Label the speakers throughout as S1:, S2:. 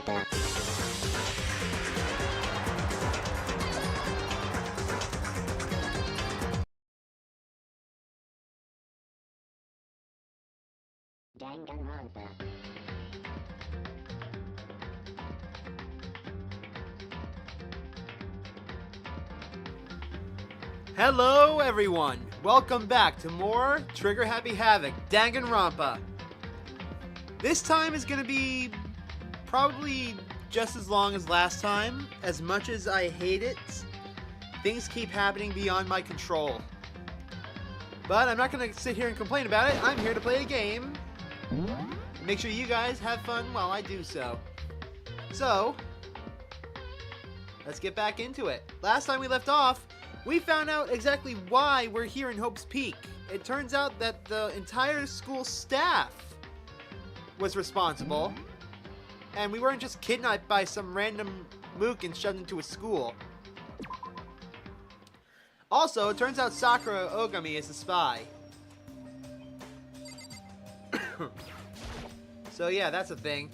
S1: Danganronpa. Danganronpa.
S2: Hello everyone! Welcome back to more Trigger Happy Havoc, Danganronpa. This time is gonna be probably just as long as last time. As much as I hate it, things keep happening beyond my control. But I'm not gonna sit here and complain about it. I'm here to play a game. Make sure you guys have fun while I do so. So, let's get back into it. Last time we left off, we found out exactly why we're here in Hope's Peak. It turns out that the entire school staff was responsible, and we weren't just kidnapped by some random mook and shoved into a school. Also, it turns out Sakura Ogami is a spy. So yeah, that's a thing.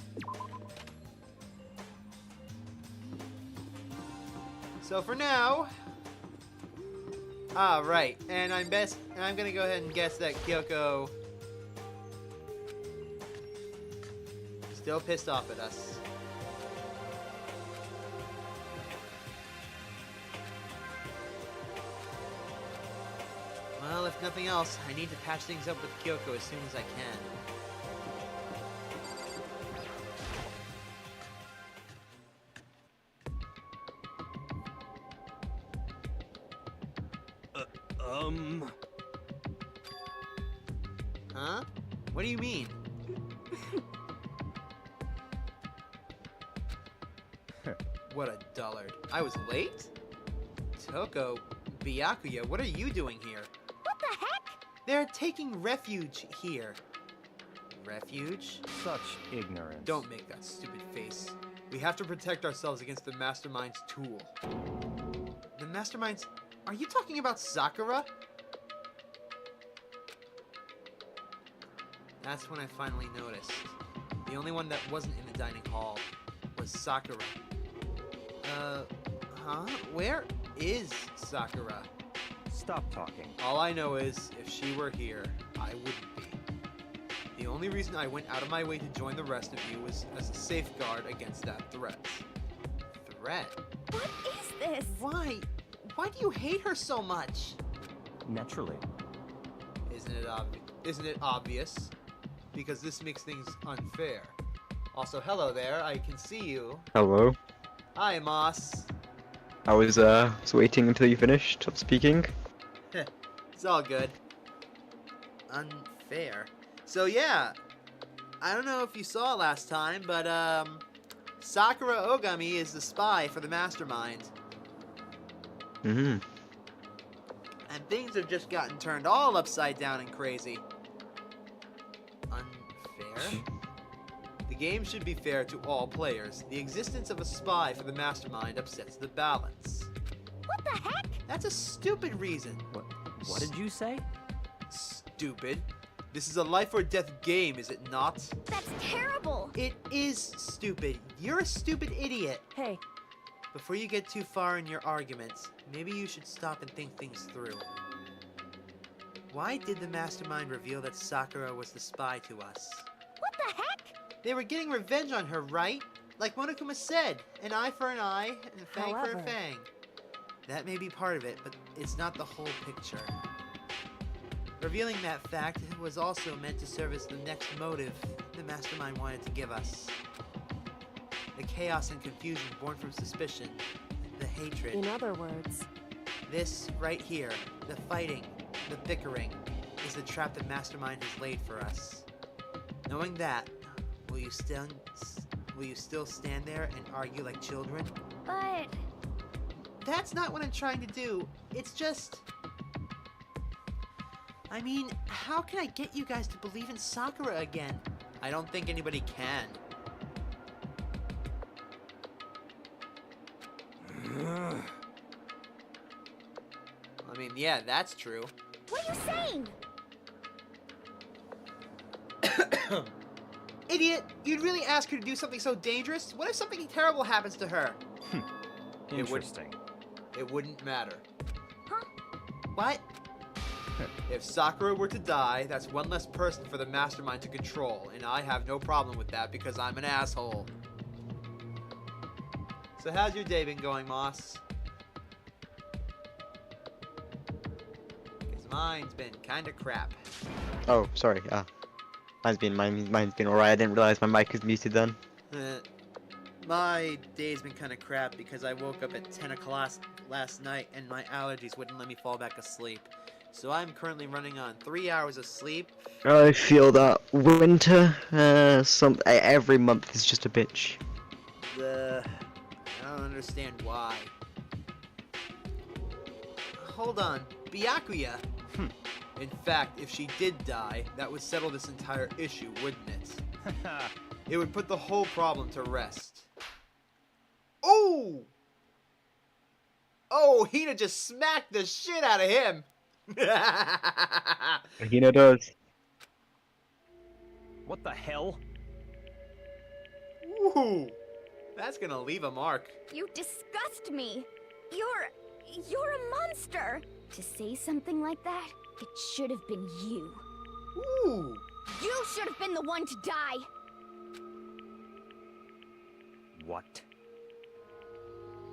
S2: So for now, right, and I'm gonna go ahead and guess that Kyoko is still pissed off at us. Well, if nothing else, I need to patch things up with Kyoko as soon as I can. Huh? What do you mean? What a dullard. I was late? Toko, Byakuya, what are you doing here?
S3: What the heck?
S2: They're taking refuge here. Refuge?
S4: Such ignorance.
S2: Don't make that stupid face. We have to protect ourselves against the mastermind's tool. The mastermind's... Are you talking about Sakura? That's when I finally noticed. The only one that wasn't in the dining hall was Sakura. Huh? Where is Sakura?
S4: Stop talking.
S2: All I know is, if she were here, I wouldn't be. The only reason I went out of my way to join the rest of you was as a safeguard against that threat. Threat?
S3: What is this?
S2: Why? Why do you hate her so much?
S4: Naturally.
S2: Isn't it obvious? Because this makes things unfair. Also, hello there, I can see you.
S5: Hello.
S2: Hi, Moss.
S5: I was waiting until you finished speaking.
S2: It's all good. Unfair. So yeah, I don't know if you saw last time, but Sakura Ogami is the spy for the mastermind.
S5: Mm-hmm.
S2: And things have just gotten turned all upside down and crazy. Unfair? The game should be fair to all players. The existence of a spy for the mastermind upsets the balance.
S3: What the heck?
S2: That's a stupid reason.
S4: What did you say?
S2: Stupid? This is a life or death game, is it not?
S3: That's terrible.
S2: It is stupid. You're a stupid idiot.
S3: Hey,
S2: Before you get too far in your arguments, maybe you should stop and think things through. Why did the mastermind reveal that Sakura was the spy to us?
S3: what the heck?
S2: They were getting revenge on her, right? Like Monokuma said, an eye for an eye and a fang for a
S3: However-
S2: fang. That may be part of it, but it's not the whole picture. Revealing that fact was also meant to serve as the next motive the mastermind wanted to give us. The chaos and confusion born from suspicion, the hatred.
S3: In other words,
S2: This right here, the fighting, the bickering, is the trap the mastermind has laid for us. Knowing that, will you still stand there and argue like children?
S3: but
S2: That's not what I'm trying to do. It's just... I mean, how can I get you guys to believe in Sakura again? I don't think anybody can. I mean, yeah, that's true.
S3: what are you saying?
S2: Idiot! You'd really ask her to do something so dangerous? What if something terrible happens to her?
S4: Interesting.
S2: It wouldn't matter.
S3: Huh?
S2: What? If Sakura were to die, that's one less person for the mastermind to control, and I have no problem with that because I'm an asshole. So how's your day been going, Moss? Because mine's been kinda crap.
S5: Oh, sorry. Mine's been alright. I didn't realize my mic was muted then.
S2: My day's been kinda crap because I woke up at 10 o'clock last night and my allergies wouldn't let me fall back asleep. So I'm currently running on 3 hours of sleep.
S5: I feel that winter. Every month is just a bitch.
S2: I don't understand why. Hold on, Byakuya. In fact, if she did die, that would settle this entire issue, wouldn't it? It would put the whole problem to rest. Oh! Oh, Hina just smacked the shit out of him!
S5: Hina does.
S4: What the hell?
S2: Ooh! That's gonna leave a mark.
S3: You disgust me. You're a monster. To say something like that, it should have been you.
S2: Ooh!
S3: You should have been the one to die.
S4: What?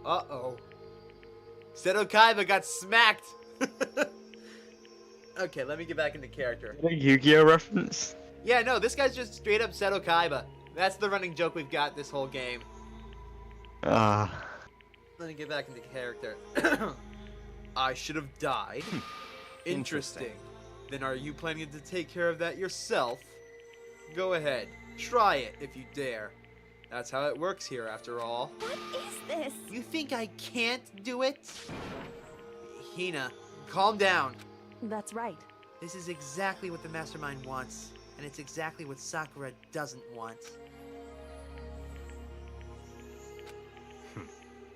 S2: Uh-oh. Seto Kaiba got smacked! Okay, let me get back into character.
S5: A Yu-Gi-Oh reference?
S2: Yeah, no, this guy's just straight up Seto Kaiba. That's the running joke we've got this whole game. Let me get back into character. I should have died. Interesting. Then are you planning to take care of that yourself? Go ahead. Try it if you dare. That's how it works here, after all.
S3: What is this?
S2: You think I can't do it? Hina, calm down.
S6: That's right.
S2: This is exactly what the mastermind wants, and it's exactly what Sakura doesn't want.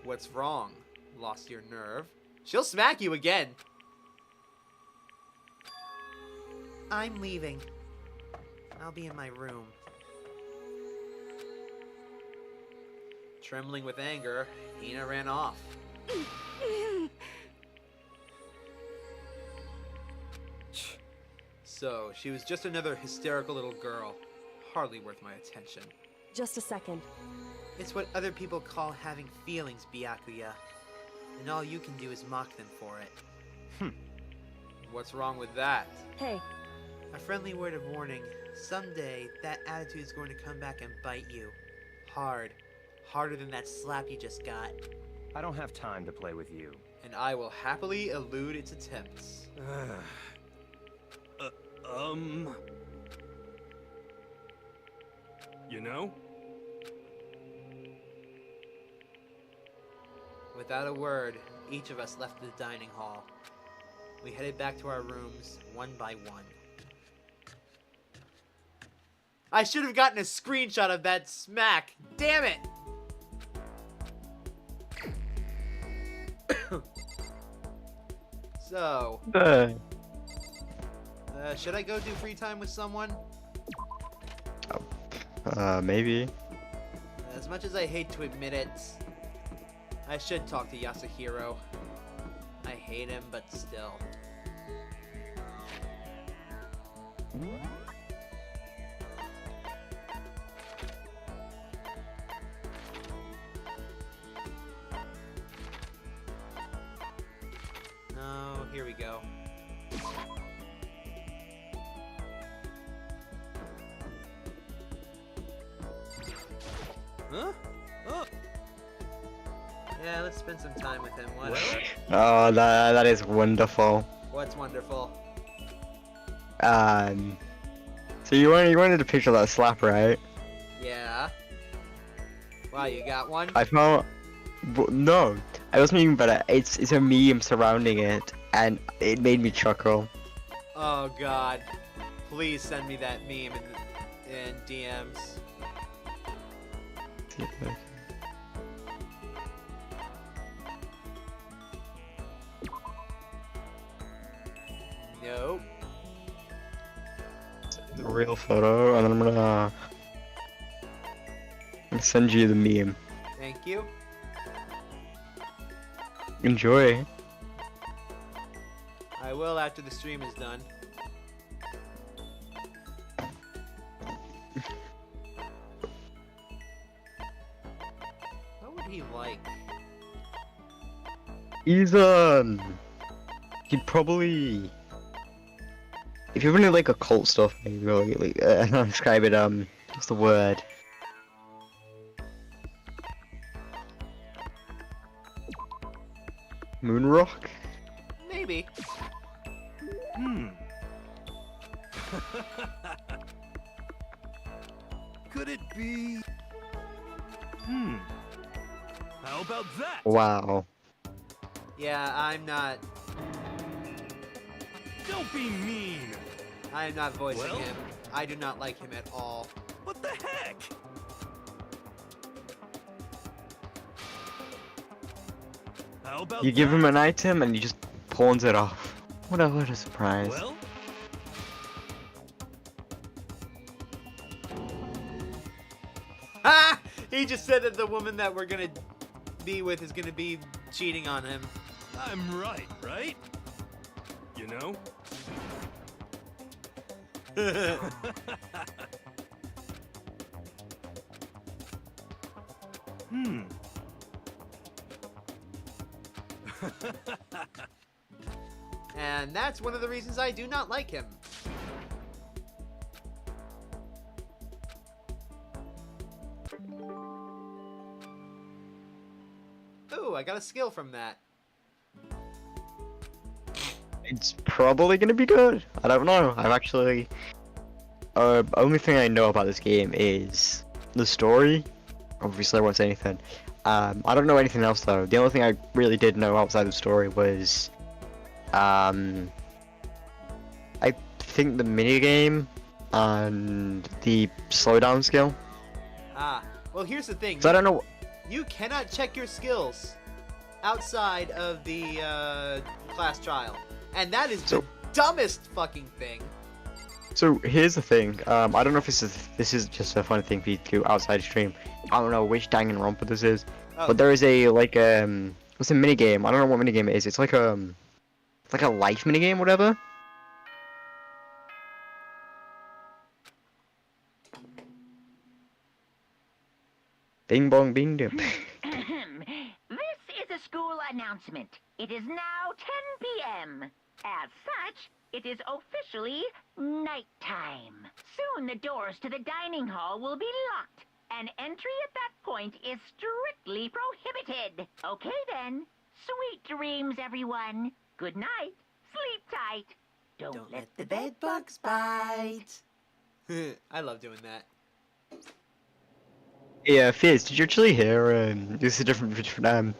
S2: What's wrong? Lost your nerve? She'll smack you again. I'm leaving. I'll be in my room. Trembling with anger, Hina ran off. So, she was just another hysterical little girl. Hardly worth my attention.
S6: Just a second.
S2: It's what other people call having feelings, Byakuya. And all you can do is mock them for it. What's wrong with that?
S6: Hey,
S2: A friendly word of warning. Someday, that attitude is going to come back and bite you. Hard. Harder than that slap you just got.
S4: I don't have time to play with you.
S2: And I will happily elude its attempts.
S4: You know?
S2: Without a word, each of us left the dining hall. We headed back to our rooms, one by one. I should have gotten a screenshot of that smack. Damn it! So, should I go do free time with someone?
S5: Maybe.
S2: As much as I hate to admit it, I should talk to Yasuhiro. I hate him, but still. Oh, here we go. Huh? Oh. Yeah, let's spend some time with him. What?
S5: Oh, that is wonderful.
S2: What's wonderful?
S5: So you wanted a picture of that slap, right?
S2: Yeah. Wow, you got one?
S5: I found. No, I wasn't even better. It's a meme surrounding it, and it made me chuckle.
S2: Oh God! Please send me that meme in DMs. Nope.
S5: The real photo, and then I'm gonna send you the meme.
S2: Thank you.
S5: Enjoy.
S2: I will after the stream is done. What would he like?
S5: He'd probably, if you're really like occult stuff, maybe like I don't know how to describe it. What's the word? Moonrock?
S2: Maybe.
S4: Could it be? How about that?
S5: Wow.
S2: Yeah, I'm not.
S4: Don't be mean.
S2: I am not voicing
S4: Well?
S2: him. I do not like him at all.
S4: What the heck? How about
S5: You give
S4: that?
S5: him an item and he just pawns it off. What a surprise.
S4: Well,
S2: Ha! He just said that the woman that we're gonna be with is gonna be cheating on him.
S4: I'm right? You know?
S2: And that's one of the reasons I do not like him. Ooh, I got a skill from that.
S5: It's probably gonna be good. I don't know. I've actually, only thing I know about this game is the story. Obviously, I won't say anything. I don't know anything else though. The only thing I really did know outside the story was, I think the minigame and the slowdown skill.
S2: Ah, well here's the thing.
S5: So I don't know.
S2: You cannot check your skills outside of the class trial. And that is the dumbest fucking thing.
S5: So here's the thing. I don't know if this is just a funny thing for you to do outside stream. I don't know which Danganronpa this is, but there is a like what's a minigame? I don't know what minigame it is. It's like a life minigame, whatever. Bing bong bing dip.
S1: This is a school announcement. It is now 10 p.m. As such, it is officially nighttime. Soon the doors to the dining hall will be locked, and entry at that point is strictly prohibited. Okay then. Sweet dreams, everyone. Good night. Sleep tight. Don't let the bed bugs bite.
S2: I love doing that.
S5: Yeah, Fizz, did you actually hear? This is different.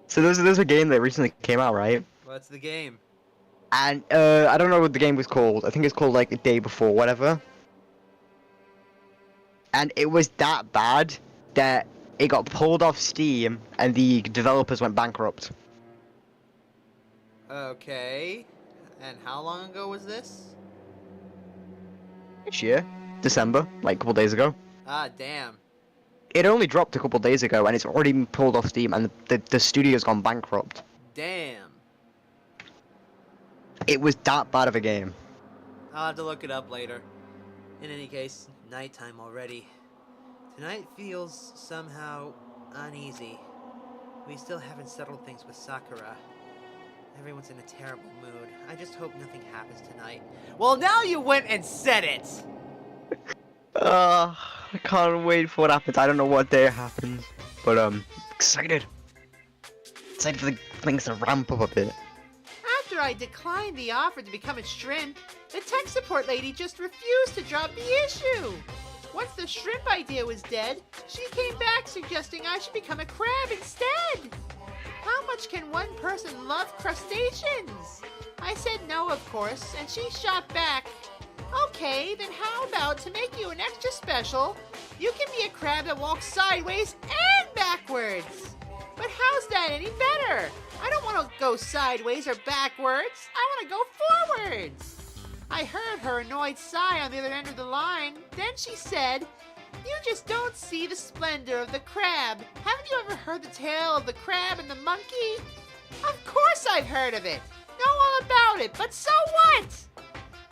S5: So there's a game that recently came out, right?
S2: What's the game?
S5: And I don't know what the game was called. I think it's called like A Day Before, whatever. And it was that bad that it got pulled off Steam and the developers went bankrupt.
S2: Okay. And how long ago was this?
S5: This year, December, like a couple days ago.
S2: Ah, damn.
S5: It only dropped a couple days ago and it's already been pulled off Steam and the studio's gone bankrupt.
S2: Damn.
S5: It was that bad of a game.
S2: I'll have to look it up later. In any case, nighttime already. Tonight feels somehow uneasy. We still haven't settled things with Sakura. Everyone's in a terrible mood. I just hope nothing happens tonight. Well, now you went and said it!
S5: I can't wait for what happens. I don't know what day it happens, but excited. Excited for the things to ramp up a bit.
S2: After I declined the offer to become a shrimp, the tech support lady just refused to drop the issue. Once the shrimp idea was dead, she came back suggesting I should become a crab instead. How much can one person love crustaceans? I said no, of course, and she shot back. Okay, then how about to make you an extra special, you can be a crab that walks sideways and backwards. But how's that any better? I don't want to go sideways or backwards. I want to go forwards. I heard her annoyed sigh on the other end of the line. Then she said, You just don't see the splendor of the crab. Haven't you ever heard the tale of the crab and the monkey? Of course I've heard of it. Know all about it, but so what?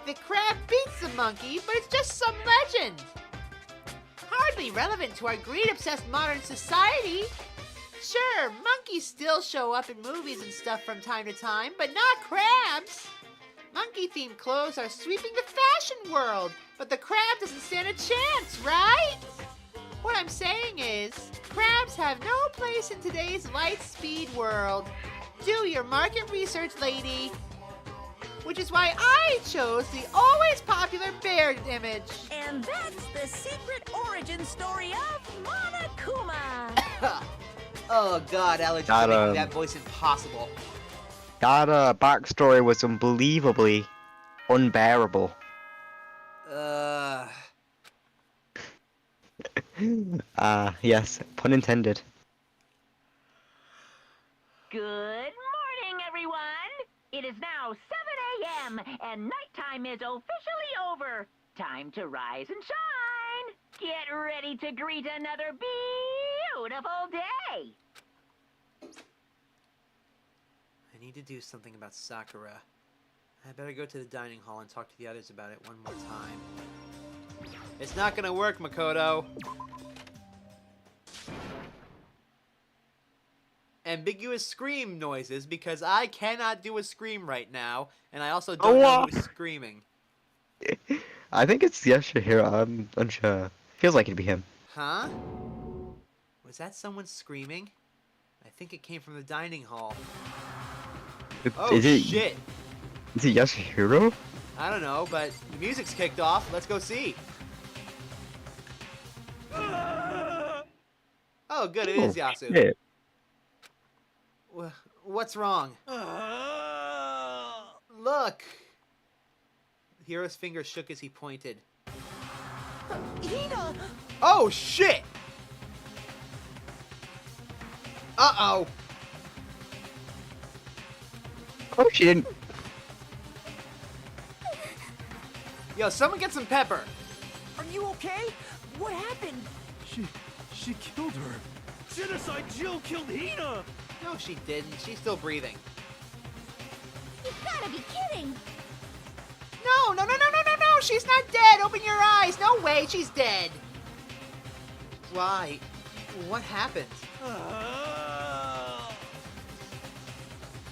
S2: The crab beats the monkey, but it's just some legend. Hardly relevant to our greed-obsessed modern society. Sure, monkeys still show up in movies and stuff from time to time, but not crabs. Monkey-themed clothes are sweeping the fashion world, but the crab doesn't stand a chance, right? What I'm saying is, crabs have no place in today's light-speed world. Do your market research, lady. Which is why I chose the always popular bear image.
S7: And that's the secret origin story of Monokuma.
S2: Oh god, Alex, you're making that voice impossible.
S5: That backstory was unbelievably unbearable. Yes, pun intended.
S1: Good morning, everyone. It is now 7 a.m. and nighttime is officially over. Time to rise and shine. Get ready to greet another beautiful day.
S2: I need to do something about Sakura. I better go to the dining hall and talk to the others about it one more time. It's not gonna work, Makoto. Ambiguous scream noises because I cannot do a scream right now, and I also don't know who's screaming.
S5: I think it's Yashihiro, I'm unsure. Feels like it'd be him.
S2: Huh? Was that someone screaming? I think it came from the dining hall. Oh, shit!
S5: Is it Yashihiro?
S2: I don't know, but the music's kicked off. Let's go see. Oh, good, it is Yasu.
S5: Shit.
S2: What's wrong? Look! Hiro's finger shook as he pointed.
S7: Hina!
S2: Oh, shit! Uh-oh!
S5: Oh, she didn't.
S2: Yo, someone get some pepper!
S7: Are you okay? What happened?
S4: She killed her. Genocide Jill killed Hina!
S2: No, she didn't. She's still breathing.
S3: You've gotta be kidding!
S2: No, no, no, no, no, no, no! She's not dead! Open your eyes! No way, she's dead! Why? What happened?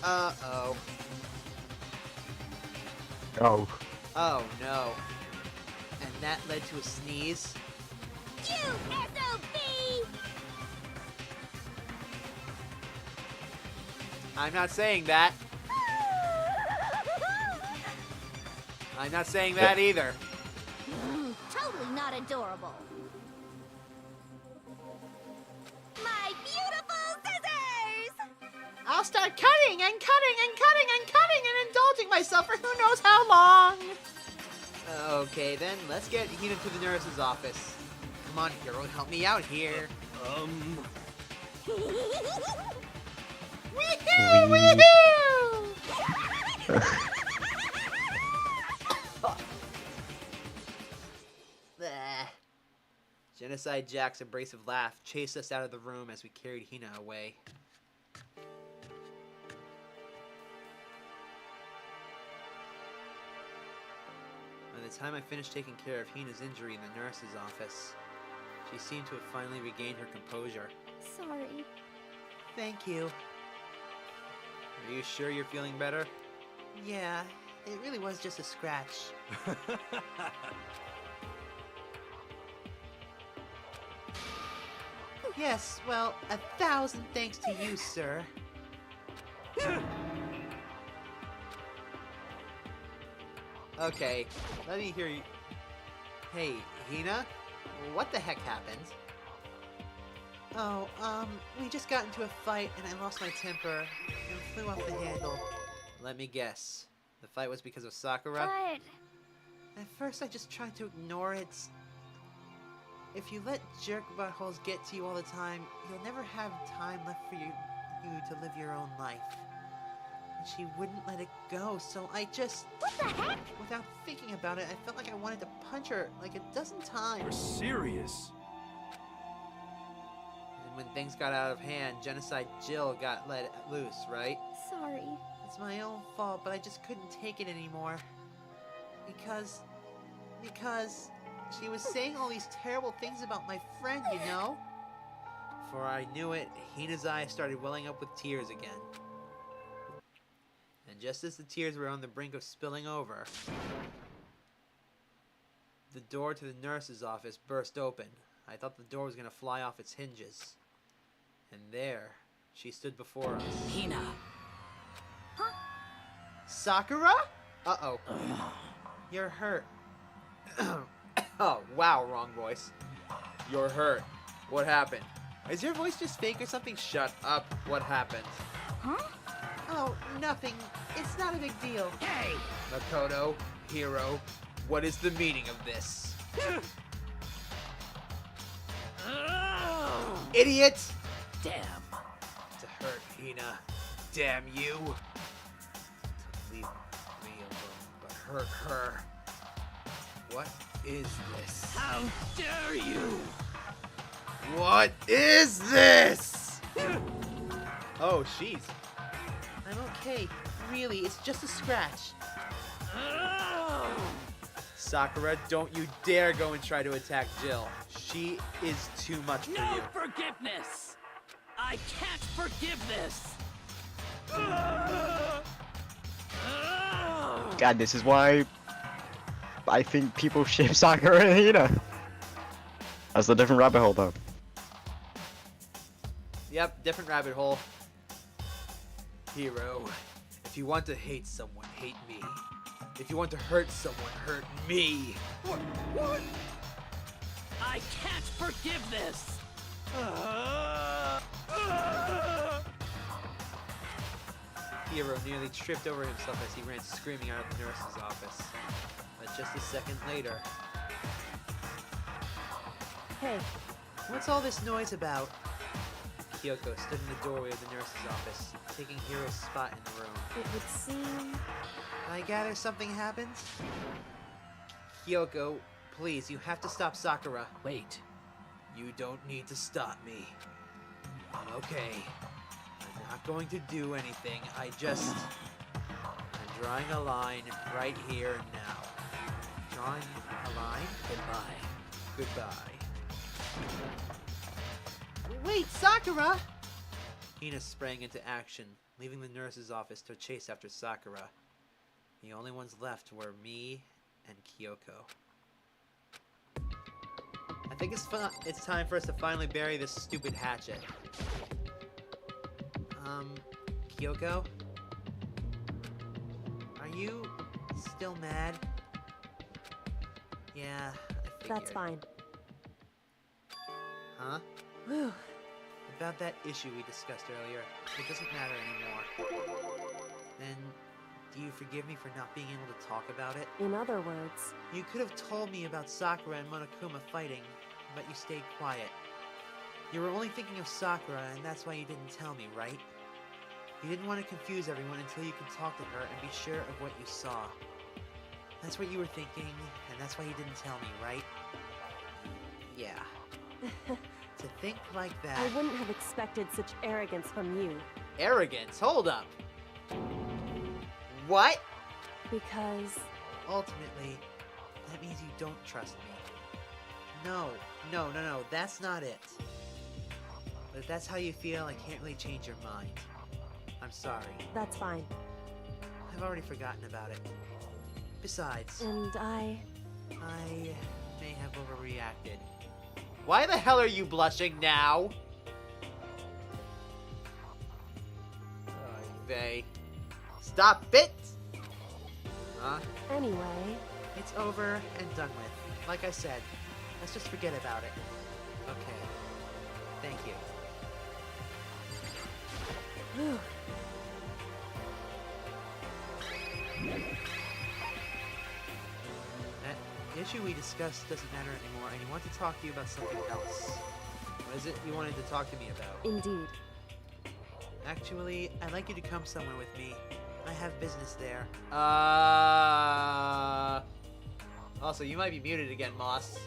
S2: Uh-oh.
S5: Oh.
S2: Oh, no. And that led to a sneeze?
S3: You SOB!
S2: I'm not saying that. I'm not saying that either.
S3: Totally not adorable. My beautiful scissors!
S2: I'll start cutting and cutting and cutting and cutting and indulging myself for who knows how long. Okay, then let's get Hina to the nurse's office. Come on, hero, help me out here. Wee-hoo, wee-hoo! Genocide Jack's abrasive laugh chased us out of the room as we carried Hina away. By the time I finished taking care of Hina's injury in the nurse's office, she seemed to have finally regained her composure.
S3: Sorry.
S2: Thank you. Are you sure you're feeling better? Yeah, it really was just a scratch. Yes, well, 1,000 thanks to you, sir. Okay, let me hear you. Hey, Hina? What the heck happened? Oh, we just got into a fight and I lost my temper and flew off the handle. Let me guess. The fight was because of Sakura?
S3: But...
S2: At first I just tried to ignore it. If you let jerk buttholes get to you all the time, you'll never have time left for you to live your own life. And she wouldn't let it go, so I just...
S3: What the heck?
S2: Without thinking about it, I felt like I wanted to punch her like a dozen times.
S4: You're serious?
S2: when things got out of hand, Genocide Jill got let loose, right?
S3: Sorry.
S2: It's my own fault, but I just couldn't take it anymore. Because she was saying all these terrible things about my friend, you know? Before I knew it, Hina's eyes started welling up with tears again. And just as the tears were on the brink of spilling over, the door to the nurse's office burst open. I thought the door was going to fly off its hinges. And there, she stood before us.
S7: Hina.
S2: Sakura? Uh-oh. You're hurt. Oh, wow, wrong voice. You're hurt. What happened? Is your voice just fake or something? Shut up. What happened?
S3: Huh?
S2: Oh, nothing. It's not a big deal.
S7: Hey!
S2: Makoto, Hero, what is the meaning of this? Idiot!
S7: Damn.
S2: To hurt Hina. Damn you. To leave me alone, but hurt her. What is this?
S7: How dare you!
S2: What is this? Oh, jeez. I'm okay. Really, it's just a scratch. Sakura, don't you dare go and try to attack Jill. She is too much for
S7: No
S2: you.
S7: forgiveness! I can't forgive this!
S5: God, this is why I think people ship Sakura and Hina. That's a different rabbit hole, though.
S2: Yep, different rabbit hole. Hero, if you want to hate someone, hate me. If you want to hurt someone, hurt me.
S7: What? I can't forgive this!
S2: Hero nearly tripped over himself as he ran screaming out of the nurse's office. But just a second later...
S6: Hey,
S2: What's all this noise about? Kyoko stood in the doorway of the nurse's office, taking Hiro's spot in the room.
S6: it would seem...
S2: I gather something happened? Kyoko, please, you have to stop Sakura.
S7: Wait.
S2: You don't need to stop me. I'm okay. I'm not going to do anything. I'm drawing a line right here and now. Drawing a line?
S7: Goodbye.
S2: Goodbye. Wait, Sakura! Hina sprang into action, leaving the nurse's office to chase after Sakura. The only ones left were me and Kyoko. I think it's time for us to finally bury this stupid hatchet. Kyoko? Are you still mad? Yeah, I figured.
S6: That's fine.
S2: Huh?
S6: Whew.
S2: About that issue we discussed earlier, it doesn't matter anymore. Then, do you forgive me for not being able to talk about it?
S6: In other words,
S2: You could have told me about Sakura and Monokuma fighting, but you stayed quiet. You were only thinking of Sakura, and that's why you didn't tell me, right? You didn't want to confuse everyone until you could talk to her and be sure of what you saw. That's what you were thinking, and that's why you didn't tell me, right? Yeah. To think like that...
S6: I wouldn't have expected such arrogance from you.
S2: Arrogance? Hold up! What?
S6: Because...
S2: Ultimately, that means you don't trust me. No, that's not it. But if that's how you feel, I can't really change your mind. I'm sorry.
S6: That's fine.
S2: I've already forgotten about it. Besides,
S6: And I
S2: may have overreacted. Why the hell are you blushing now? Vey. Stop it! Huh?
S6: Anyway,
S2: It's over and done with. Like I said, let's just forget about it. Okay. Thank you.
S6: whew,
S2: That issue we discussed doesn't matter anymore, and I want to talk to you about something else. What is it you wanted to talk to me about?
S6: indeed.
S2: Actually, I'd like you to come somewhere with me. I have business there. Also, you might be muted again, Moss.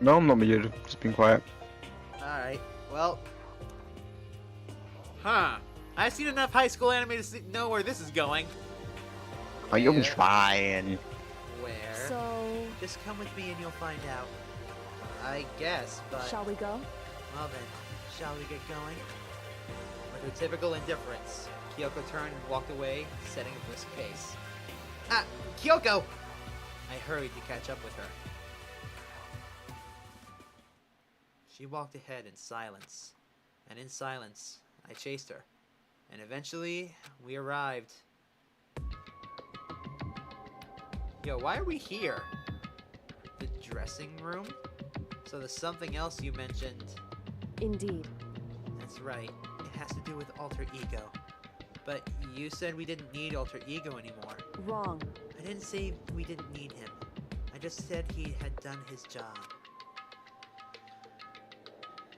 S5: No, I'm not muted. Just being quiet.
S2: Alright, well. Huh. I've seen enough high school anime to know where this is going.
S5: Oh, you'll be
S2: Where?
S5: fine.
S2: Where?
S6: So,
S2: Just come with me and you'll find out. I guess, but...
S6: shall we go?
S2: Well then, shall we get going? With her typical indifference, Kyoko turned and walked away, setting a brisk pace. Ah! Kyoko! I hurried to catch up with her. She walked ahead in silence, and in silence, I chased her. And eventually, we arrived. Yo, why are we here? The dressing room? So the something else you mentioned...
S6: Indeed.
S2: That's right. It has to do with alter ego. But you said we didn't need alter ego anymore.
S6: Wrong.
S2: I didn't say we didn't need him. I just said he had done his job.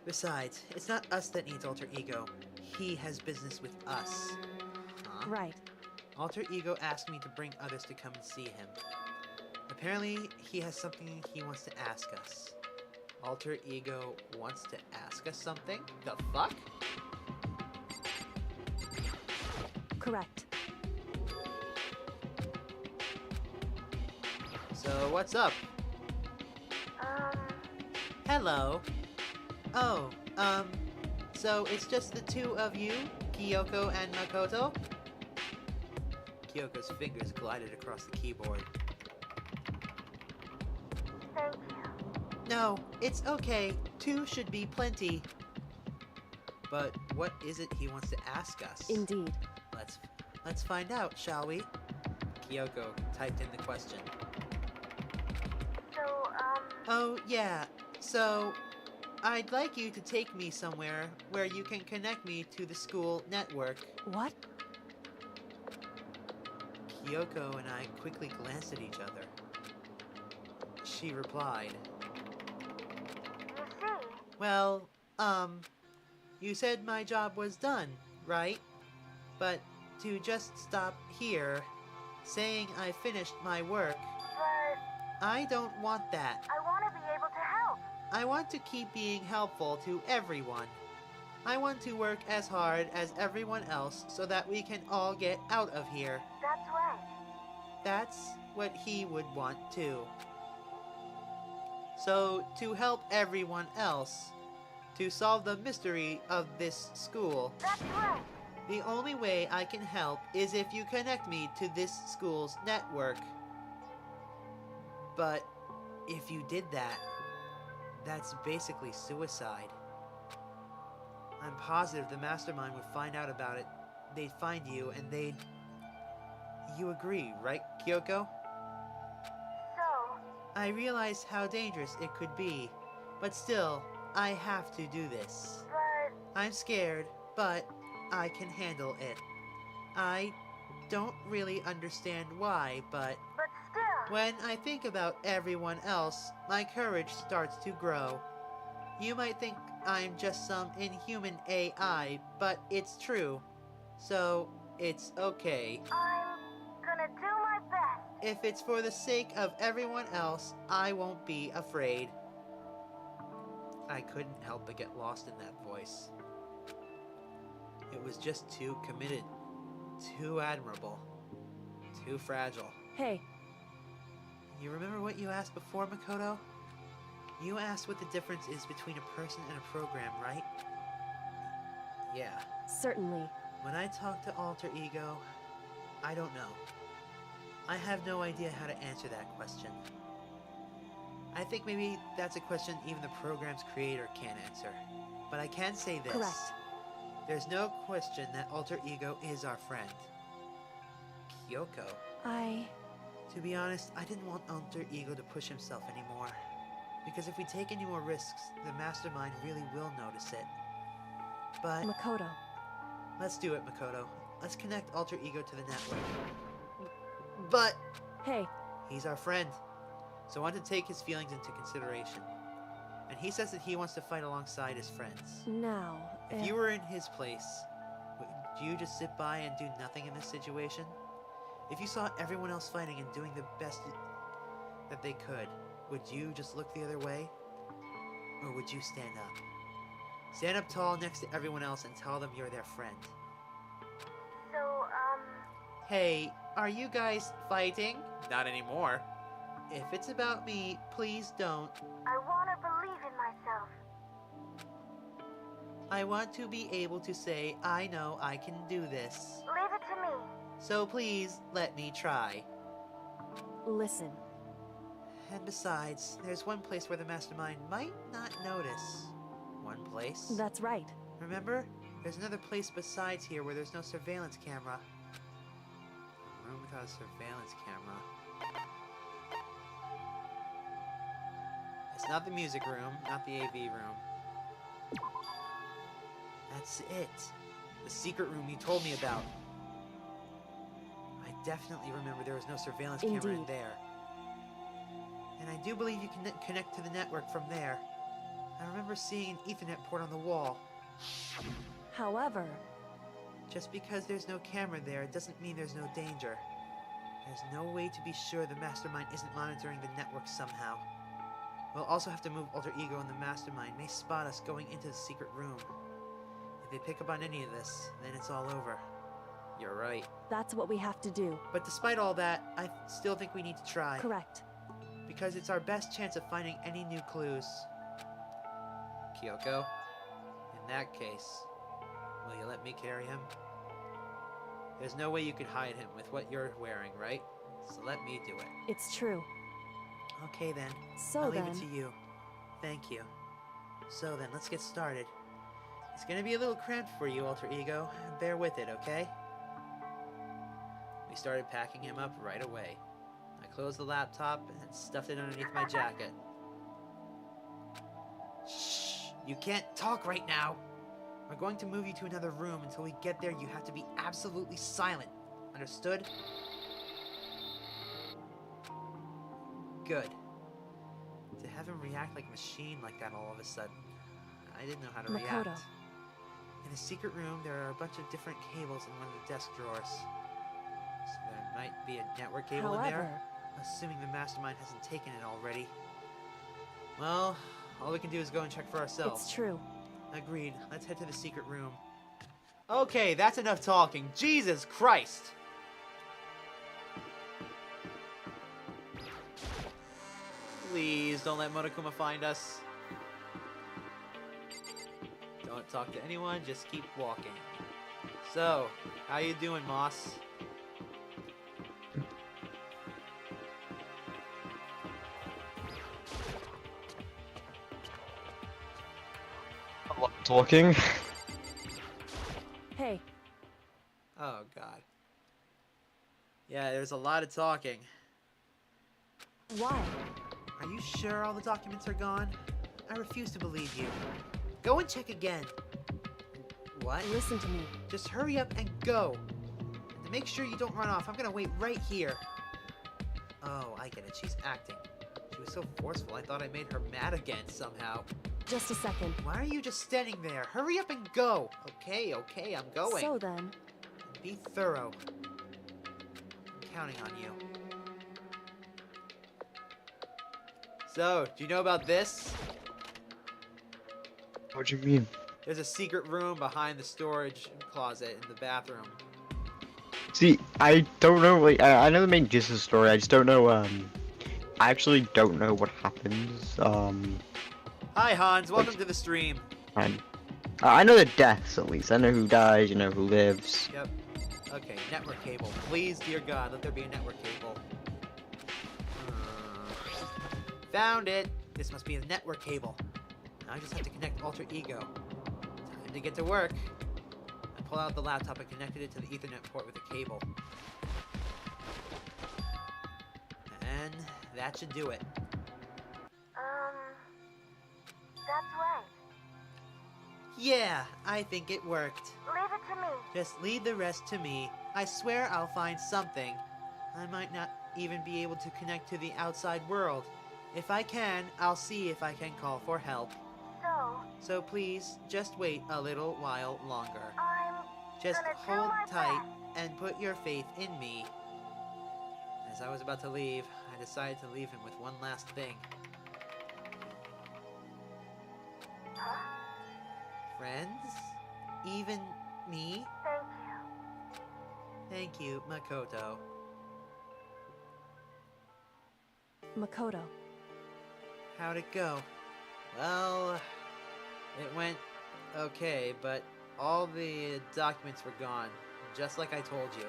S2: Besides, it's not us that needs alter ego. He has business with us. Huh?
S6: Right.
S2: Alter ego asked me to bring others to come and see him. Apparently, he has something he wants to ask us. Alter ego wants to ask us something? The fuck?
S6: Correct.
S2: So, what's up? Hello. Oh, so it's just the two of you, Kyoko and Makoto? Kyoko's fingers glided across the keyboard.
S1: Thank you.
S2: No, it's okay. Two should be plenty. But what is it he wants to ask us?
S6: Indeed.
S2: Let's find out, shall we? Kyoko typed in the question.
S1: So,
S2: Oh, yeah. So, I'd like you to take me somewhere where you can connect me to the school network.
S6: What?
S2: Kyoko and I quickly glanced at each other. She replied,
S1: you see,
S2: well, you said my job was done, right? But to just stop here, saying I finished my work,
S1: but
S2: I don't want that.
S1: I want to be able to help.
S2: I want to keep being helpful to everyone. I want to work as hard as everyone else so that we can all get out of here.
S1: That's right.
S2: That's what he would want too. So, to help everyone else, to solve the mystery of this school,
S1: That's right.
S2: the only way I can help is if you connect me to this school's network. But if you did that, that's basically suicide. I'm positive the mastermind would find out about it. They'd find you and they'd... You agree, right, Kyoko?
S1: So,
S2: I realize how dangerous it could be, but still, I have to do this.
S1: but
S2: I'm scared, but I can handle it. I don't really understand why, but
S1: still.
S2: when I think about everyone else, my courage starts to grow. You might think I'm just some inhuman AI, but it's true. So, it's okay.
S1: I'm gonna do my best.
S2: If it's for the sake of everyone else, I won't be afraid. I couldn't help but get lost in that voice. It was just too committed, too admirable, too fragile.
S6: Hey,
S2: You remember what you asked before, Makoto? You asked what the difference is between a person and a program, right? Yeah.
S6: certainly.
S2: When I talk to Alter Ego, I don't know. I have no idea how to answer that question. I think maybe that's a question even the program's creator can't answer. But I can say this.
S6: Correct.
S2: There's no question that Alter Ego is our friend. Kyoko. To be honest, I didn't want Alter Ego to push himself anymore. Because if we take any more risks, the mastermind really will notice it. But
S6: Makoto.
S2: let's do it, Makoto. Let's connect Alter Ego to the network. But
S6: Hey,
S2: he's our friend, so I want to take his feelings into consideration. And he says that he wants to fight alongside his friends.
S6: now.
S2: If you were in his place, would you just sit by and do nothing in this situation? If you saw everyone else fighting and doing the best that they could, would you just look the other way? Or would you stand up? Stand up tall next to everyone else and tell them you're their friend.
S3: So,
S2: Hey, are you guys fighting? Not anymore. If it's about me, please don't.
S3: I want to believe in myself.
S2: I want to be able to say, I know I can do this.
S3: Leave it to me.
S2: So please, let me try.
S6: Listen.
S2: And besides, there's one place where the mastermind might not notice. One place?
S6: That's right.
S2: Remember? There's another place besides here where there's no surveillance camera. A room without a surveillance camera. It's not the music room, not the AV room. That's it. The secret room you told me about. I definitely remember there was no surveillance camera in
S6: Indeed.
S2: there. And I do believe you can connect to the network from there. I remember seeing an Ethernet port on the wall.
S6: However,
S2: Just because there's no camera there doesn't mean there's no danger. There's no way to be sure the mastermind isn't monitoring the network somehow. We'll also have to move Alter Ego, and the mastermind may spot us going into the secret room. If they pick up on any of this, then it's all over. You're right.
S6: that's what we have to do.
S2: But despite all that, I still think we need to try.
S6: Correct.
S2: Because it's our best chance of finding any new clues. Kyoko, in that case, will you let me carry him? There's no way you could hide him with what you're wearing, right? So let me do it.
S6: It's true.
S2: Okay then.
S6: So
S2: I'll leave
S6: then,
S2: it to you. Thank you. So then, let's get started. It's gonna be a little cramped for you, Alter Ego. Bear with it, okay? We started packing him up right away. I closed the laptop and stuffed it underneath my jacket. Shh! You can't talk right now! We're going to move you to another room. Until we get there, you have to be absolutely silent. Understood? Good. To have him react like a machine like that all of a sudden, I didn't know how to react.
S6: Makoto.
S2: In the secret room, there are a bunch of different cables in one of the desk drawers. So there might be a network cable in
S6: however,
S2: there, assuming the mastermind hasn't taken it already. Well, all we can do is go and check for ourselves.
S6: it's true.
S2: Agreed. Let's head to the secret room. Okay, that's enough talking. Jesus Christ! Please don't let Monokuma find us. Don't talk to anyone, just keep walking. So, how you doing, Moss?
S5: A lot of talking.
S6: Hey,
S2: Oh, God. Yeah, there's a lot of talking.
S6: why?
S2: Are you sure all the documents are gone? I refuse to believe you. Go and check again. What?
S6: Listen to me.
S2: Just hurry up and go. And to make sure you don't run off, I'm gonna wait right here. Oh, I get it. She's acting. She was so forceful, I thought I made her mad again somehow.
S6: Just a second.
S2: Why are you just standing there? Hurry up and go. Okay, okay, I'm going.
S6: So then,
S2: Be thorough. I'm counting on you. So, do you know about this?
S5: What do you mean?
S2: There's a secret room behind the storage closet in the bathroom.
S5: See, I don't know, like, I know the main gist of the story, I just don't know, I actually don't know what happens,
S2: Hi, Hans. Welcome to the stream.
S5: and I know the deaths, at least. I know who dies, you know who lives.
S2: Yep. Okay, network cable. Please, dear God, let there be a network cable. Found it. This must be a network cable. Now I just have to connect Alter Ego. Time to get to work. I pull out the laptop and connected it to the Ethernet port with a cable. And that should do it.
S3: That's right.
S2: Yeah, I think it worked.
S3: Leave it to me.
S2: Just leave the rest to me. I swear I'll find something. I might not even be able to connect to the outside world. If I can, I'll see if I can call for help. So please, just wait a little while longer.
S3: I'm
S2: Just
S3: gonna do
S2: hold
S3: my
S2: tight
S3: best.
S2: and put your faith in me. As I was about to leave, I decided to leave him with one last thing. Friends? Even me? Thank you, Makoto.
S6: Makoto.
S2: How'd it go? Well, it went okay, but all the documents were gone, just like I told you.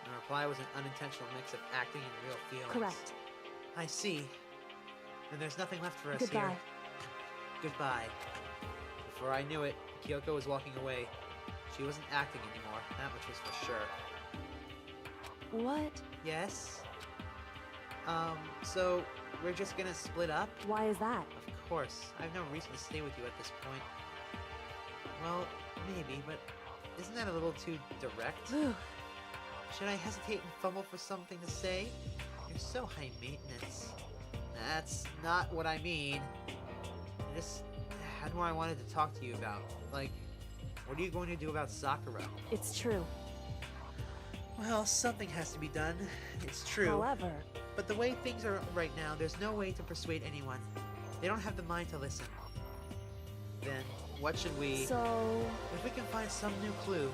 S2: The reply was an unintentional mix of acting and real feelings.
S6: Correct.
S2: I see. And there's nothing left for us
S6: Goodbye.
S2: here. Goodbye. Before I knew it, Kyoko was walking away. She wasn't acting anymore, that much was for sure.
S6: What?
S2: Yes? So we're just gonna split up?
S6: Why is that?
S2: Of course. I have no reason to stay with you at this point. Well, maybe, but isn't that a little too direct? Should I hesitate and fumble for something to say? You're so high maintenance. That's not what I mean. I just had more I wanted to talk to you about. Like, what are you going to do about Sakura?
S6: It's true.
S2: Well, something has to be done. It's true.
S6: However,
S2: But the way things are right now, there's no way to persuade anyone. They don't have the mind to listen. Then, what should we...
S6: so...
S2: If we can find some new clue,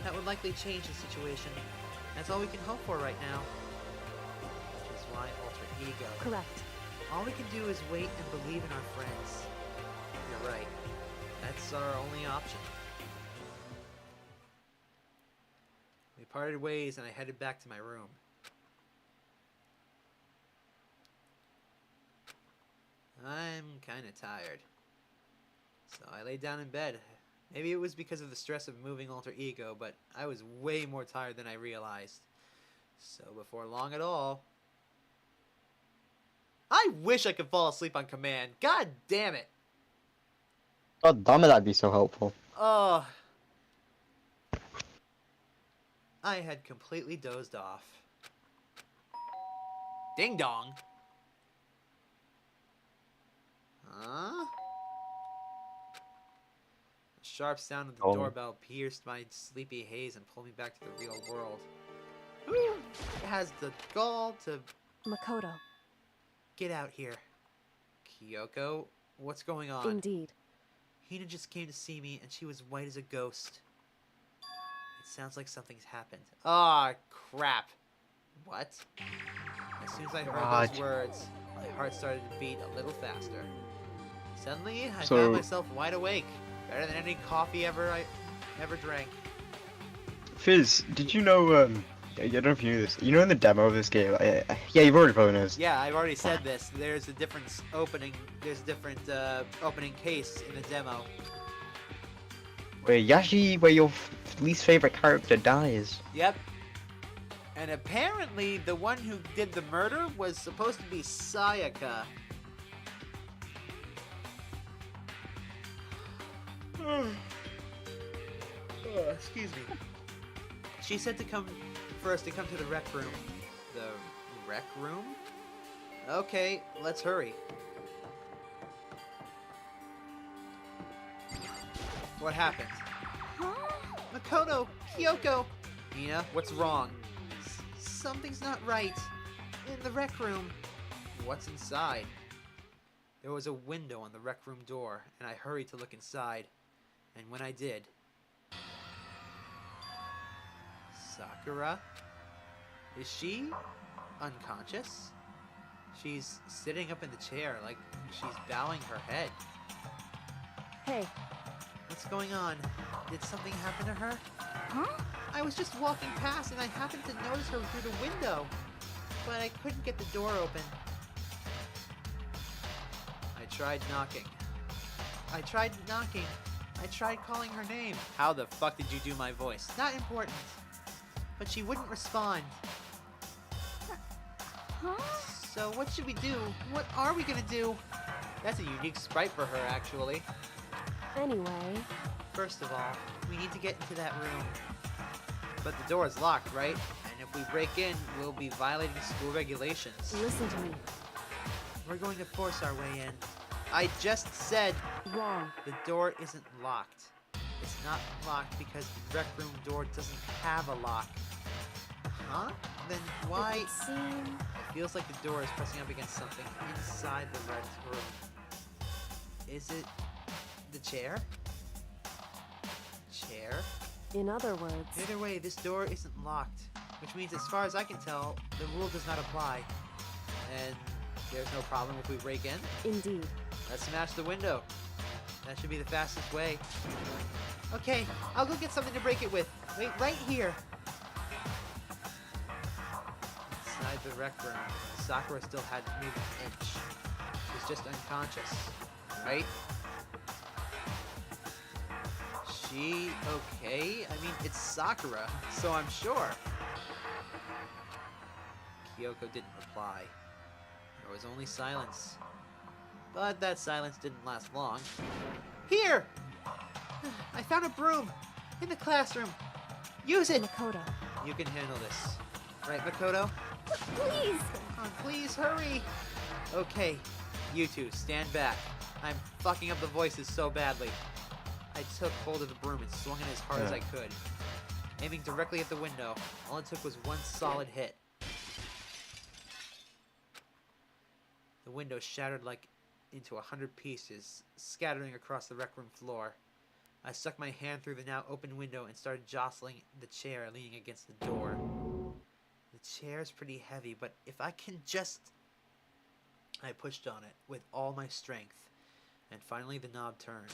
S2: that would likely change the situation. That's all we can hope for right now. Which is why alter ego.
S6: Correct.
S2: All we can do is wait and believe in our friends. You're right. That's our only option. We parted ways and I headed back to my room. I'm kinda tired. So I laid down in bed. Maybe it was because of the stress of moving alter ego, but I was way more tired than I realized. So before long at all... I wish I could fall asleep on command. God damn it!
S5: God damn it, that'd be so helpful.
S2: Oh. I had completely dozed off. Ding dong. Huh? The sharp sound of the
S5: Oh.
S2: doorbell pierced my sleepy haze and pulled me back to the real world. Who has the gall to
S6: Makoto.
S2: get out here? Kyoko, what's going on?
S6: Indeed.
S2: Hina just came to see me, and she was white as a ghost. It sounds like something's happened. Ah, crap. What? As soon as I heard
S5: God.
S2: those words, my heart started to beat a little faster. Suddenly, I
S5: So-
S2: found myself wide awake. Better than any coffee I ever drank.
S5: Fizz, did you know, I don't know if you knew this. You know in the demo of this game, yeah, you've already probably noticed.
S2: Yeah, I've already said this. There's a different opening. There's a different opening case in the demo.
S5: Where your least favorite character dies.
S2: Yep. And apparently, the one who did the murder was supposed to be Sayaka. Excuse me. She said to come to come to the rec room. The rec room? Okay, let's hurry. What happened?
S3: Huh?
S2: Makoto! Kyoko! Nina, what's wrong? Something's not right. In the rec room. What's inside? There was a window on the rec room door, and I hurried to look inside. And when I did... Sakura? Is she unconscious? She's sitting up in the chair like she's bowing her head.
S6: Hey,
S2: What's going on? Did something happen to her?
S3: Huh?
S2: I was just walking past and I happened to notice her through the window, but I couldn't get the door open. I tried knocking. I tried calling her name. How the fuck did you do my voice? Not important. But she wouldn't respond.
S3: Huh?
S2: So what should we do? What are we gonna do? That's a unique sprite for her, actually.
S6: anyway,
S2: First of all, we need to get into that room. But the door is locked, right? And if we break in, we'll be violating school regulations.
S6: listen to me.
S2: We're going to force our way in. I just said
S6: Wrong.
S2: the door isn't locked. It's not locked because the rec room door doesn't have a lock. Huh? Then why?
S6: It would seem...
S2: It feels like the door is pressing up against something inside the red room. Is it the chair? Chair?
S6: In other words,
S2: Either way, this door isn't locked, which means as far as I can tell, the rule does not apply. And there's no problem if we break in?
S6: indeed.
S2: Let's smash the window. That should be the fastest way. Okay, I'll go get something to break it with. Wait, right here. Inside the rec room, Sakura still hadn't moved an inch. She was just unconscious, right? She okay? I mean, it's Sakura, so I'm sure. Kyoko didn't reply. There was only silence. But that silence didn't last long. Here! I found a broom! In the classroom! Use it!
S6: Makoto.
S2: You can handle this. Right, Makoto?
S3: Please!
S2: Come on, please, hurry! Okay, you two, stand back. I'm fucking up the voices so badly. I took hold of the broom and swung it as hard as I could. Aiming directly at the window, all it took was one solid hit. The window shattered like into 100 pieces, scattering across the rec room floor. I stuck my hand through the now open window and started jostling the chair leaning against the door. The chair's pretty heavy, but if I can just... I pushed on it with all my strength, and finally the knob turned.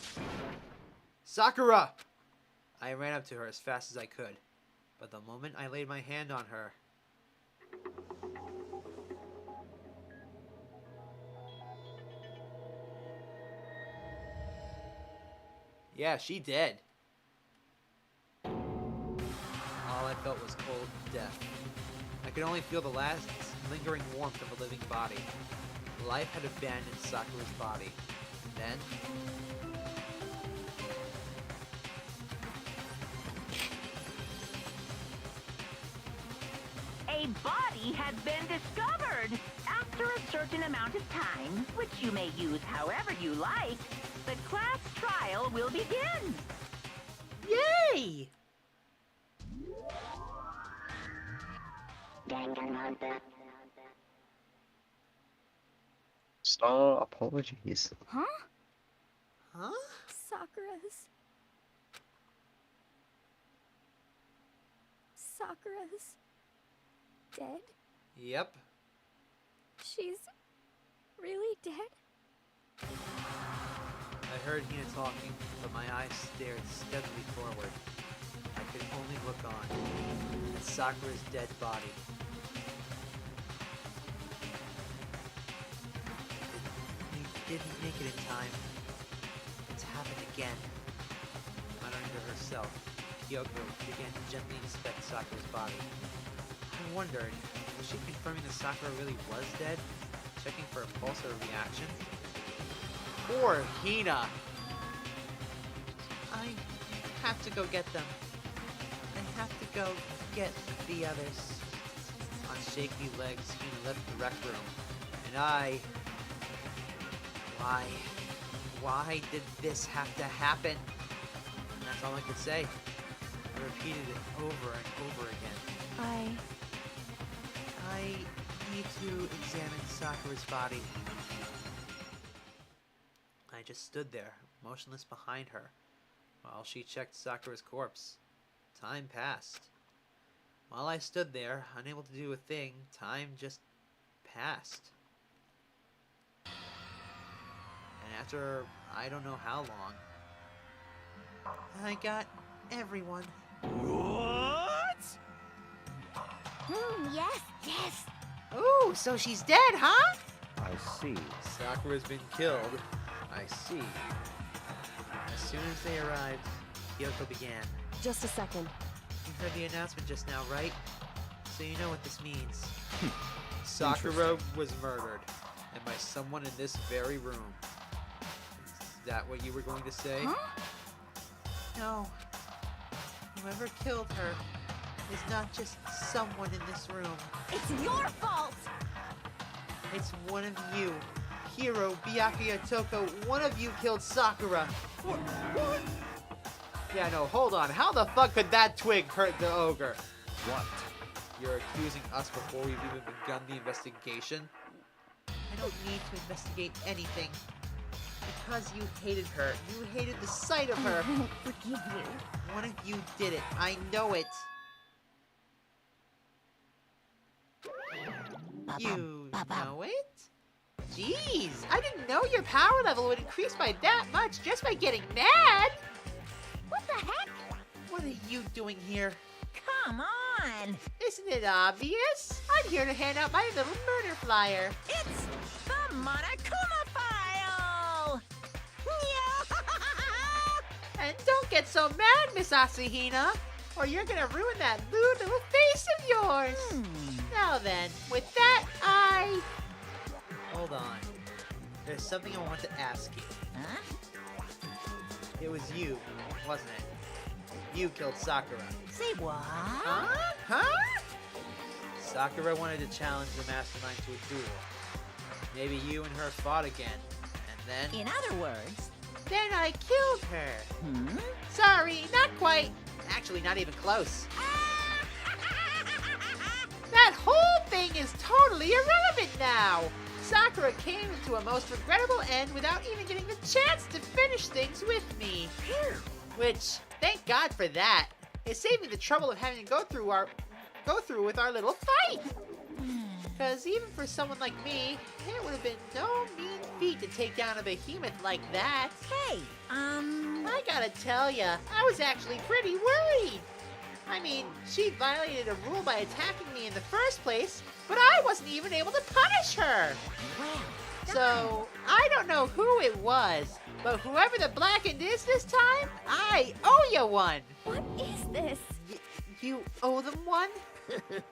S2: Sakura! I ran up to her as fast as I could, but the moment I laid my hand on her... Yeah, she dead. All I felt was cold death. I could only feel the last lingering warmth of a living body. Life had abandoned Sakura's body. Then...
S1: A body has been discovered! After a certain amount of time, which you may use however you like, the class trial will begin!
S2: Yay!
S1: Danganronpa.
S5: Star apologies.
S3: Huh?
S2: Huh?
S3: Sakura's dead?
S2: Yep.
S3: She's really dead?
S2: I heard Hina talking, but my eyes stared steadily forward. I could only look on at Sakura's dead body. It didn't make it in time. It's happened again. Muttering to herself, Kyoko began to gently inspect Sakura's body. I wondered, was she confirming that Sakura really was dead? Checking for a pulse or a reaction? Poor Hina! I have to go get them. I have to go get the others. On shaky legs, Hina left the rec room. And I... Why did this have to happen? And that's all I could say. I repeated it over and over again. I need to examine Sakura's body. I just stood there, motionless behind her, while she checked Sakura's corpse. Time passed. While I stood there, unable to do a thing, time just passed. And after I don't know how long, I got everyone.
S4: What?
S3: Yes!
S2: Ooh, so she's dead, huh?
S4: I see.
S2: Sakura's been killed. I see. As soon as they arrived, Kyoko began.
S6: Just a second.
S2: You heard the announcement just now, right? So you know what this means. Sakura was murdered, and by someone in this very room. Is that what you were going to say?
S3: Huh?
S2: No. Whoever killed her is not just someone in this room.
S3: It's your fault!
S2: It's one of you. Hiro, Byakuya, Toko, one of you killed Sakura.
S4: What?
S2: Yeah, no, hold on. How the fuck could that twig hurt the ogre?
S4: What?
S2: You're accusing us before we've even begun the investigation? I don't need to investigate anything. Because you hated her. You hated the sight of her.
S3: I won't forgive you.
S2: One of you did it. I know it. You know it? Jeez, I didn't know your power level would increase by that much just by getting mad.
S1: What the heck?
S2: What are you doing here?
S1: Come on!
S2: Isn't it obvious? I'm here to hand out my little murder flyer.
S1: It's the Monokuma file!
S2: And don't get so mad, Miss Asahina, or you're gonna ruin that lewd little face of yours. Now then, with that, Hold on. There's something I want to ask you.
S1: Huh?
S2: It was you, wasn't it? You killed Sakura.
S1: Say what?
S2: Huh? Sakura wanted to challenge the mastermind to a duel. Maybe you and her fought again, and then...
S1: In other words...
S2: Then I killed her. Sorry, not quite. Actually, not even close. That whole thing is totally irrelevant now. Sakura came to a most regrettable end without even getting the chance to finish things with me. Which, thank God for that. It saved me the trouble of having to go through with our little fight. Because even for someone like me, it would have been no mean feat to take down a behemoth like that.
S1: Hey,
S2: I gotta tell ya, I was actually pretty worried. I mean, she violated a rule by attacking me in the first place, but I wasn't even able to punish her.
S1: well,
S2: So, I don't know who it was, but whoever the blackened is this time, I owe you one.
S3: What is this?
S2: You owe them one?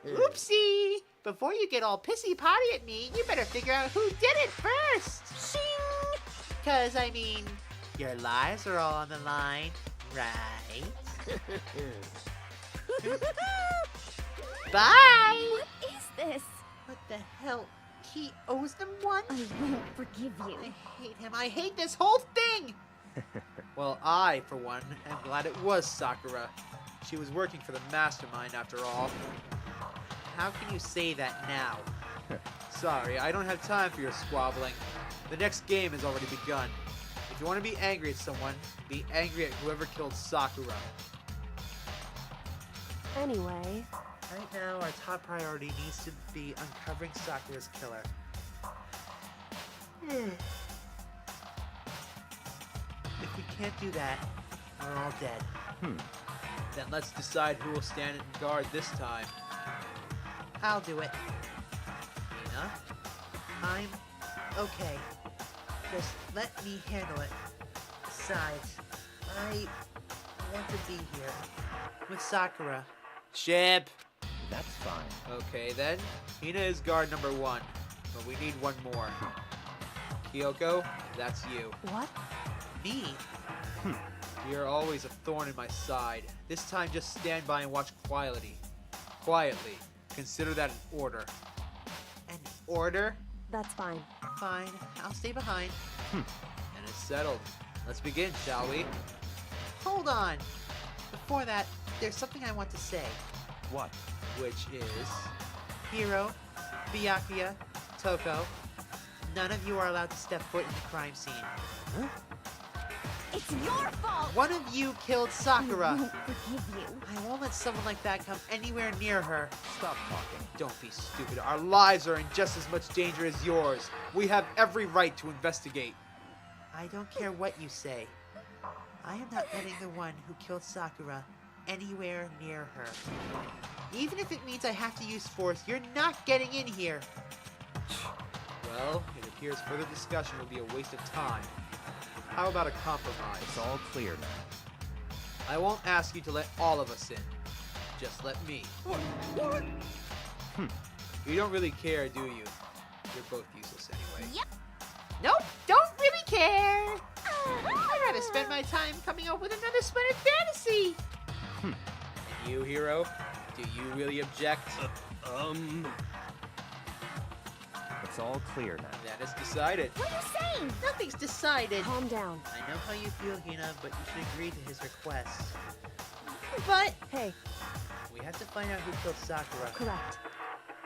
S2: Oopsie! Before you get all pissy-potty at me, you better figure out who did it first. Shing! 'Cause, I mean, your lives are all on the line, right? Bye!
S3: What is this?
S2: What the hell? He owes them one?
S3: I won't forgive you.
S2: I hate him. I hate this whole thing! Well, I, for one, am glad it was Sakura. She was working for the mastermind, after all. How can you say that now? Sorry, I don't have time for your squabbling. The next game has already begun. If you want to be angry at someone, be angry at whoever killed Sakura.
S6: Anyway,
S2: Right now, our top priority needs to be uncovering Sakura's killer. If we can't do that, we're all dead. Then let's decide who will stand in guard this time. I'll do it. Hina? I'm okay. Just let me handle it. Besides, I want to be here with Sakura. Ship!
S4: That's fine.
S2: Okay then, Hina is guard number 1, but we need one more. Kyoko, that's you.
S6: what?
S2: Me? You're always a thorn in my side. This time just stand by and watch quietly. Quietly. Consider that an order. An order?
S6: That's fine.
S2: Fine, I'll stay behind. And it's settled. Let's begin, shall we? Hold on. Before that, there's something I want to say.
S4: What?
S2: Which is... Hiro, Byakuya, Toko, none of you are allowed to step foot in the crime scene.
S3: It's your fault!
S2: One of you killed
S3: I
S2: Sakura.
S3: won't forgive you.
S2: I won't let someone like that come anywhere near her.
S4: Stop talking.
S2: Don't be stupid. Our lives are in just as much danger as yours. We have every right to investigate. I don't care what you say. I am not letting the one who killed Sakura anywhere near her. Even if it means I have to use force, you're not getting in here. Well, it appears further discussion will be a waste of time. How about a compromise?
S4: It's all clear now.
S2: I won't ask you to let all of us in. Just let me. You don't really care, do you? You're both useless anyway.
S3: Yep.
S2: Nope, don't really care. I'd rather spend my time coming up with another splendid fantasy. And you, Hiro? Do you really object?
S4: It's all clear now.
S2: Then it's decided.
S3: What are you saying?
S2: Nothing's decided.
S6: Calm down.
S2: I know how you feel, Hina, but you should agree to his request. But
S6: Hey,
S2: we have to find out who killed Sakura.
S6: correct.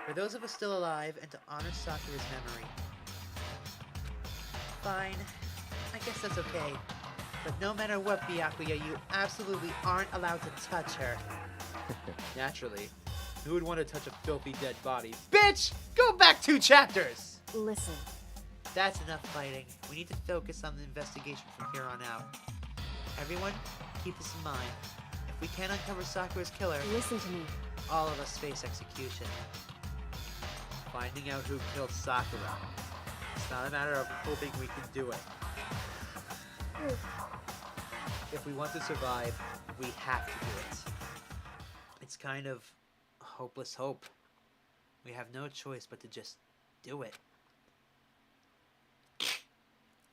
S2: For those of us still alive, and to honor Sakura's memory. Fine. I guess that's okay. But no matter what, Byakuya, you absolutely aren't allowed to touch her. Naturally. Who would want to touch a filthy dead body? Bitch! Go back 2 chapters!
S6: Listen.
S2: That's enough fighting. We need to focus on the investigation from here on out. Everyone, keep this in mind. If we can't uncover Sakura's killer,
S6: Listen to me.
S2: all of us face execution. Finding out who killed Sakura. It's not a matter of hoping we can do it. If we want to survive, we have to do it. It's kind of hopeless hope. We have no choice but to just do it.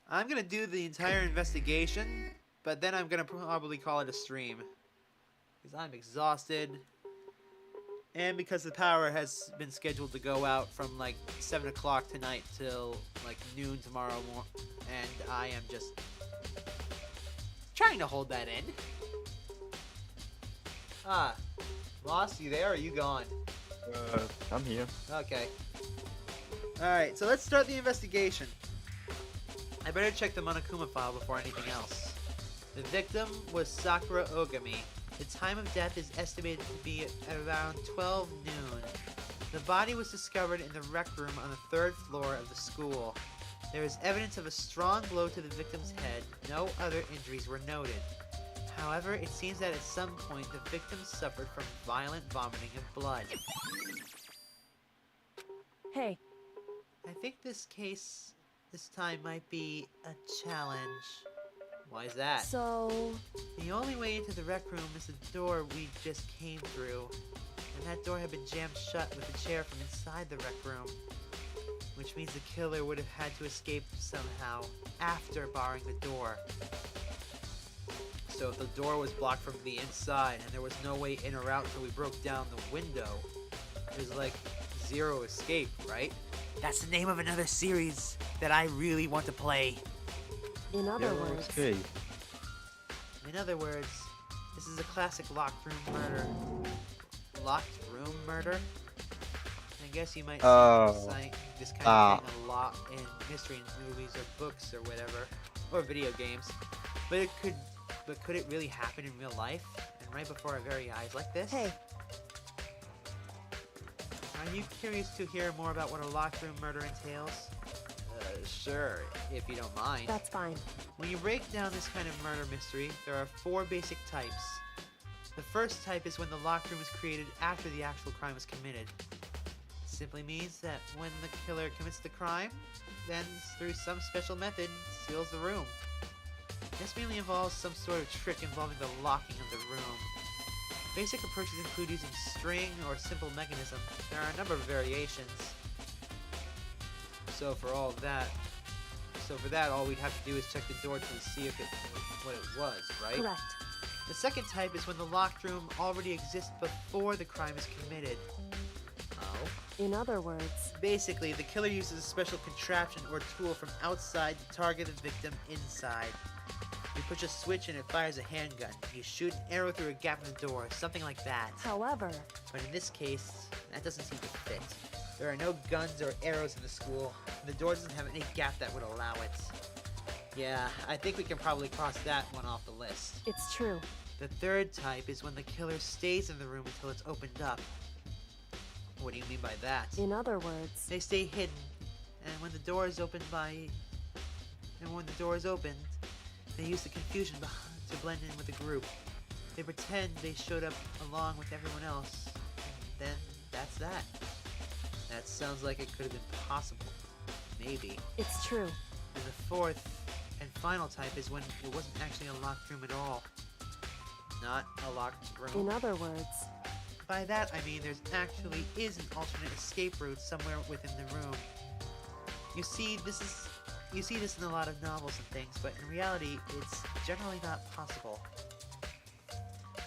S2: I'm gonna do the entire investigation, but then I'm gonna probably call it a stream. Because I'm exhausted. And because the power has been scheduled to go out from like 7 o'clock tonight till like noon tomorrow morning. And I am just trying to hold that in. Ah, Lost, you there or are you gone?
S5: I'm here.
S2: Okay. Alright, so let's start the investigation. I better check the Monokuma file before anything else. The victim was Sakura Ogami. The time of death is estimated to be at around 12 noon. The body was discovered in the rec room on the 3rd floor of the school. There is evidence of a strong blow to the victim's head. No other injuries were noted. However, it seems that at some point the victim suffered from violent vomiting of blood.
S6: Hey,
S2: I think this case this time might be a challenge. Why is that?
S6: so...
S2: The only way into the rec room is the door we just came through. And that door had been jammed shut with a chair from inside the rec room. Which means the killer would have had to escape somehow after barring the door. So if the door was blocked from the inside and there was no way in or out until we broke down the window, there's like zero escape, right? That's the name of another series that I really want to play.
S6: in other words...
S5: Okay.
S2: In other words, this is a classic locked room murder. Locked room murder? I guess you might see this kind of thing a lot in mystery movies or books or whatever, or video games. But could it really happen in real life? And right before our very eyes like this?
S6: Hey,
S2: Are you curious to hear more about what a locked room murder entails? Sure, if you don't mind.
S6: that's fine.
S2: When you break down this kind of murder mystery, there are 4 basic types. The first type is when the locked room is created after the actual crime was committed. It simply means that when the killer commits the crime, then through some special method, seals the room. This mainly involves some sort of trick involving the locking of the room. Basic approaches include using string or simple mechanism. There are a number of variations. So for that, all we'd have to do is check the door to see if what it was, right?
S6: Correct.
S2: The second type is when the locked room already exists before the crime is committed. Oh.
S6: In other words...
S2: Basically, the killer uses a special contraption or tool from outside to target the victim inside. You push a switch and it fires a handgun. You shoot an arrow through a gap in the door, something like that.
S6: However...
S2: But in this case, that doesn't seem to fit. There are no guns or arrows in the school. The door doesn't have any gap that would allow it. Yeah, I think we can probably cross that one off the list.
S6: It's true.
S2: The third type is when the killer stays in the room until it's opened up. What do you mean by that?
S6: In other words...
S2: They stay hidden, and when the door is opened they use the confusion to blend in with the group. They pretend they showed up along with everyone else, and then that's that. That sounds like it could have been possible. Maybe.
S6: It's true.
S2: And the fourth and final type is when it wasn't actually a locked room at all. Not a locked room.
S6: In other words...
S2: By that I mean there's actually is an alternate escape route somewhere within the room. You see this in a lot of novels and things, but in reality it's generally not possible.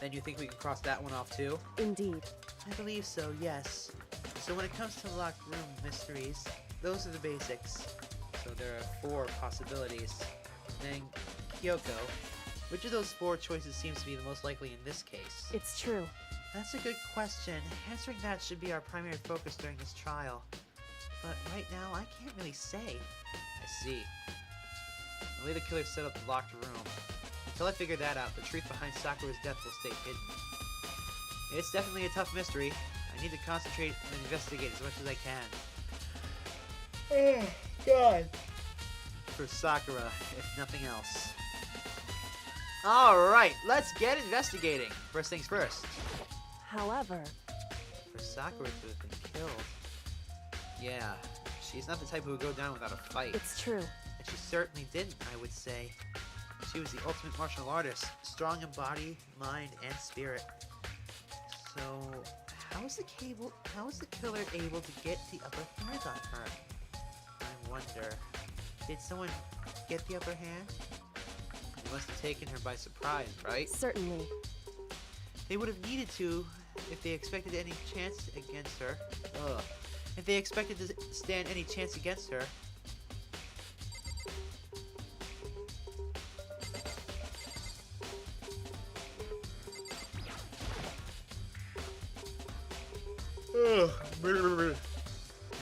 S2: Then you think we can cross that one off too?
S6: Indeed.
S2: I believe so, yes. So when it comes to locked room mysteries, those are the basics. So there are 4 possibilities. Then Kyoko, which of those 4 choices seems to be the most likely in this case?
S6: It's true.
S2: That's a good question. Answering that should be our primary focus during this trial. But right now, I can't really say. I see. The way the killer set up the locked room. Until I figure that out, the truth behind Sakura's death will stay hidden. It's definitely a tough mystery. I need to concentrate and investigate as much as I can. Oh, God. For Sakura, if nothing else. Alright, let's get investigating. First things first.
S6: However,
S2: For Sakura to have been killed. Yeah, she's not the type who would go down without a fight.
S6: it's true.
S2: And she certainly didn't, I would say. She was the ultimate martial artist, strong in body, mind, and spirit. So, how was the killer able to get the upper hand on her? I wonder, did someone get the upper hand? They must have taken her by surprise, right?
S6: Certainly.
S2: They would have needed to if they expected any chance against her. Ugh. If they expected to stand any chance against her. Ugh. There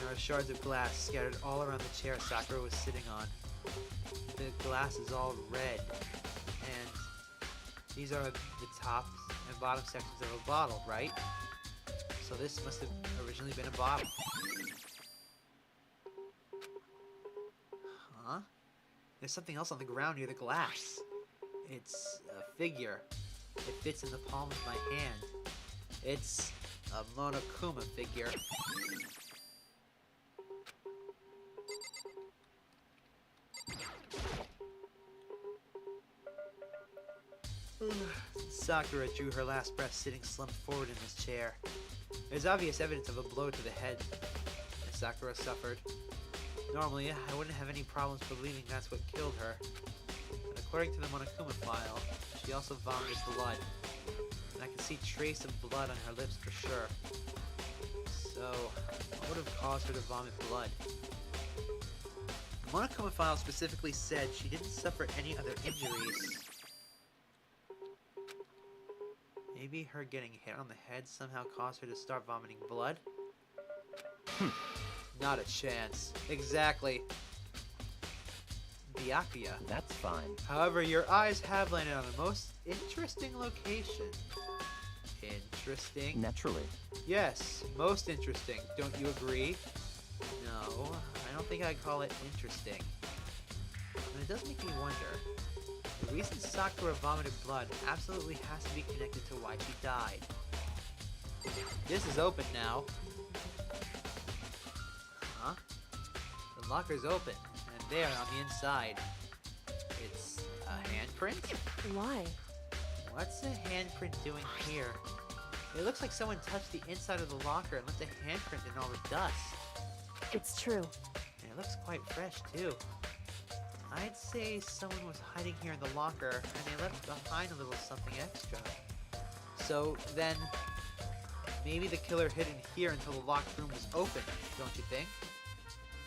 S2: are shards of glass scattered all around the chair Sakura was sitting on. The glass is all red, and these are the top and bottom sections of a bottle, right? So this must have originally been a bottle. Huh? There's something else on the ground near the glass. It's a figure. It fits in the palm of my hand. It's a Monokuma figure. Sakura drew her last breath sitting slumped forward in this chair. There's obvious evidence of a blow to the head that Sakura suffered. Normally, I wouldn't have any problems believing that's what killed her. But according to the Monokuma file, she also vomited blood. And I can see trace of blood on her lips for sure. So, what would have caused her to vomit blood? The Monokuma file specifically said she didn't suffer any other injuries. Maybe her getting hit on the head somehow caused her to start vomiting blood? Not a chance. Exactly. Byakuya.
S8: That's fine.
S2: However, your eyes have landed on a most interesting location. Interesting?
S8: Naturally.
S2: Yes, most interesting. Don't you agree? No, I don't think I'd call it interesting. And it does make me wonder. The reason Sakura vomited blood absolutely has to be connected to why she died. This is open now. Huh? The locker's open, and there on the inside, it's a handprint?
S6: Why?
S2: What's the handprint doing here? It looks like someone touched the inside of the locker and left a handprint in all the dust.
S6: It's true.
S2: And it looks quite fresh, too. I'd say someone was hiding here in the locker, and they left behind a little something extra. So, then, maybe the killer hid in here until the locked room was open, don't you think?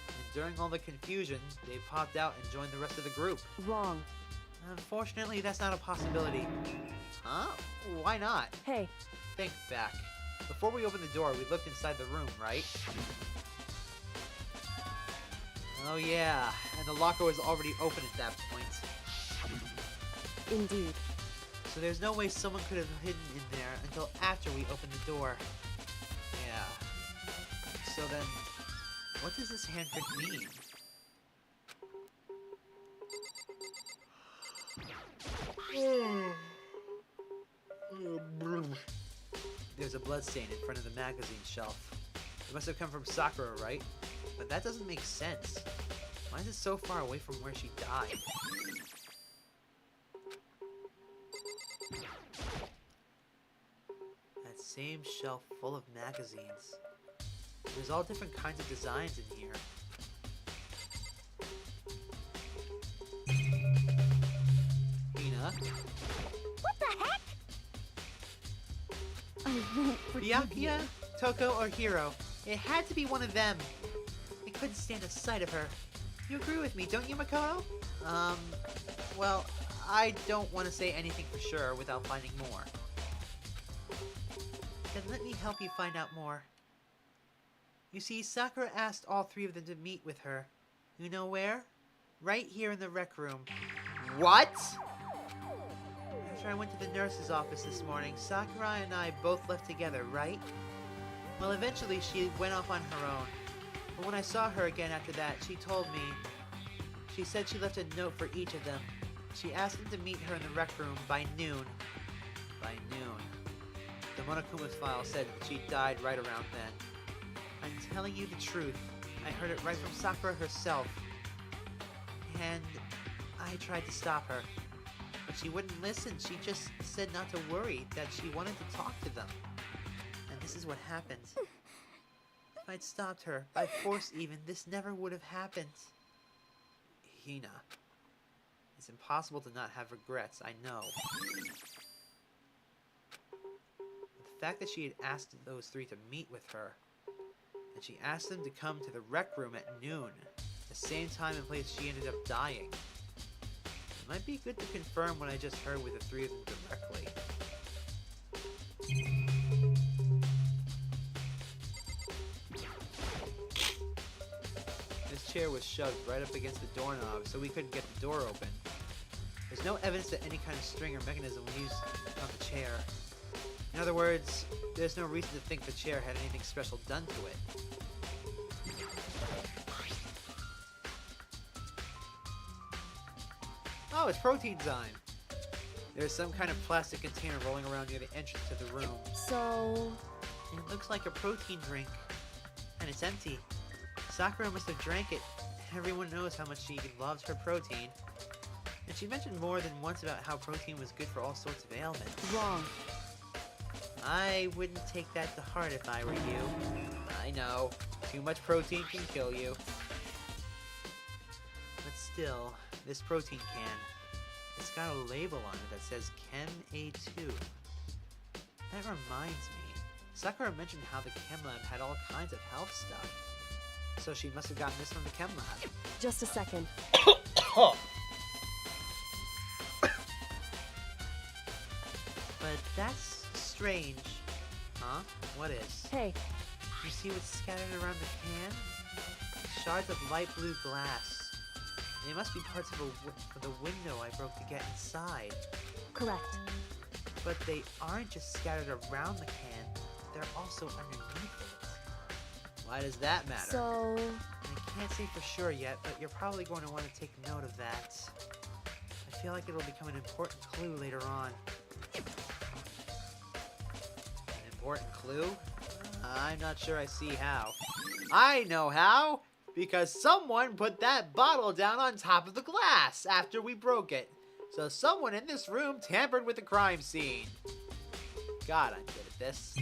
S2: And during all the confusion, they popped out and joined the rest of the group.
S6: Wrong.
S2: Unfortunately, that's not a possibility. Huh? Why not?
S6: Hey,
S2: Think back. Before we opened the door, we looked inside the room, right? Oh yeah, and the locker was already open at that point.
S6: indeed.
S2: So there's no way someone could have hidden in there until after we opened the door. Yeah. So then, what does this handprint mean? There's a bloodstain in front of the magazine shelf. It must have come from Sakura, right? But that doesn't make sense. Why is it so far away from where she died? That same shelf full of magazines. There's all different kinds of designs in here. Hina?
S3: What the heck? I won't forgive you.
S2: Byakuya, Toko, or Hiro. It had to be one of them. I couldn't stand the sight of her. You agree with me, don't you, Makoto? Well, I don't want to say anything for sure without finding more. Then let me help you find out more. You see, Sakura asked all three of them to meet with her. You know where? Right here in the rec room. What? After I went to the nurse's office this morning, Sakura and I both left together, right? Well, eventually she went off on her own. But when I saw her again after that, she told me... She said she left a note for each of them. She asked them to meet her in the rec room by noon. By noon. The Monokuma's file said that she died right around then. I'm telling you the truth. I heard it right from Sakura herself. And I tried to stop her. But she wouldn't listen. She just said not to worry, that she wanted to talk to them. And this is what happened. If I'd stopped her, by force even, this never would have happened. Hina. It's impossible to not have regrets, I know. But the fact that she had asked those three to meet with her, and she asked them to come to the rec room at noon, the same time and place she ended up dying. It might be good to confirm what I just heard with the three of them directly. This chair was shoved right up against the doorknob, so we couldn't get the door open. There's no evidence that any kind of string or mechanism was used on the chair. In other words, there's no reason to think the chair had anything special done to it. Oh, it's protein time! There's some kind of plastic container rolling around near the entrance to the room.
S6: So...
S2: It looks like a protein drink. And it's empty. Sakura must have drank it. Everyone knows how much she loves her protein. And she mentioned more than once about how protein was good for all sorts of ailments.
S6: wrong.
S2: I wouldn't take that to heart if I were you. I know. Too much protein can kill you. But still, this protein can, it's got a label on it that says Chem A2. That reminds me. Sakura mentioned how the Chem Lab had all kinds of health stuff. So she must have gotten this from the Chem Lab.
S6: Just a second.
S2: But that's strange. Huh? What is?
S6: Hey,
S2: You see what's scattered around the can? Shards of light blue glass. They must be parts of the window I broke to get inside.
S6: correct.
S2: But they aren't just scattered around the can, they're also underneath it. Why does that matter?
S6: So...
S2: I can't say for sure yet, but you're probably going to want to take note of that. I feel like it'll become an important clue later on. An important clue? I'm not sure I see how. I know how! Because someone put that bottle down on top of the glass after we broke it. So someone in this room tampered with the crime scene. God, I'm good at this.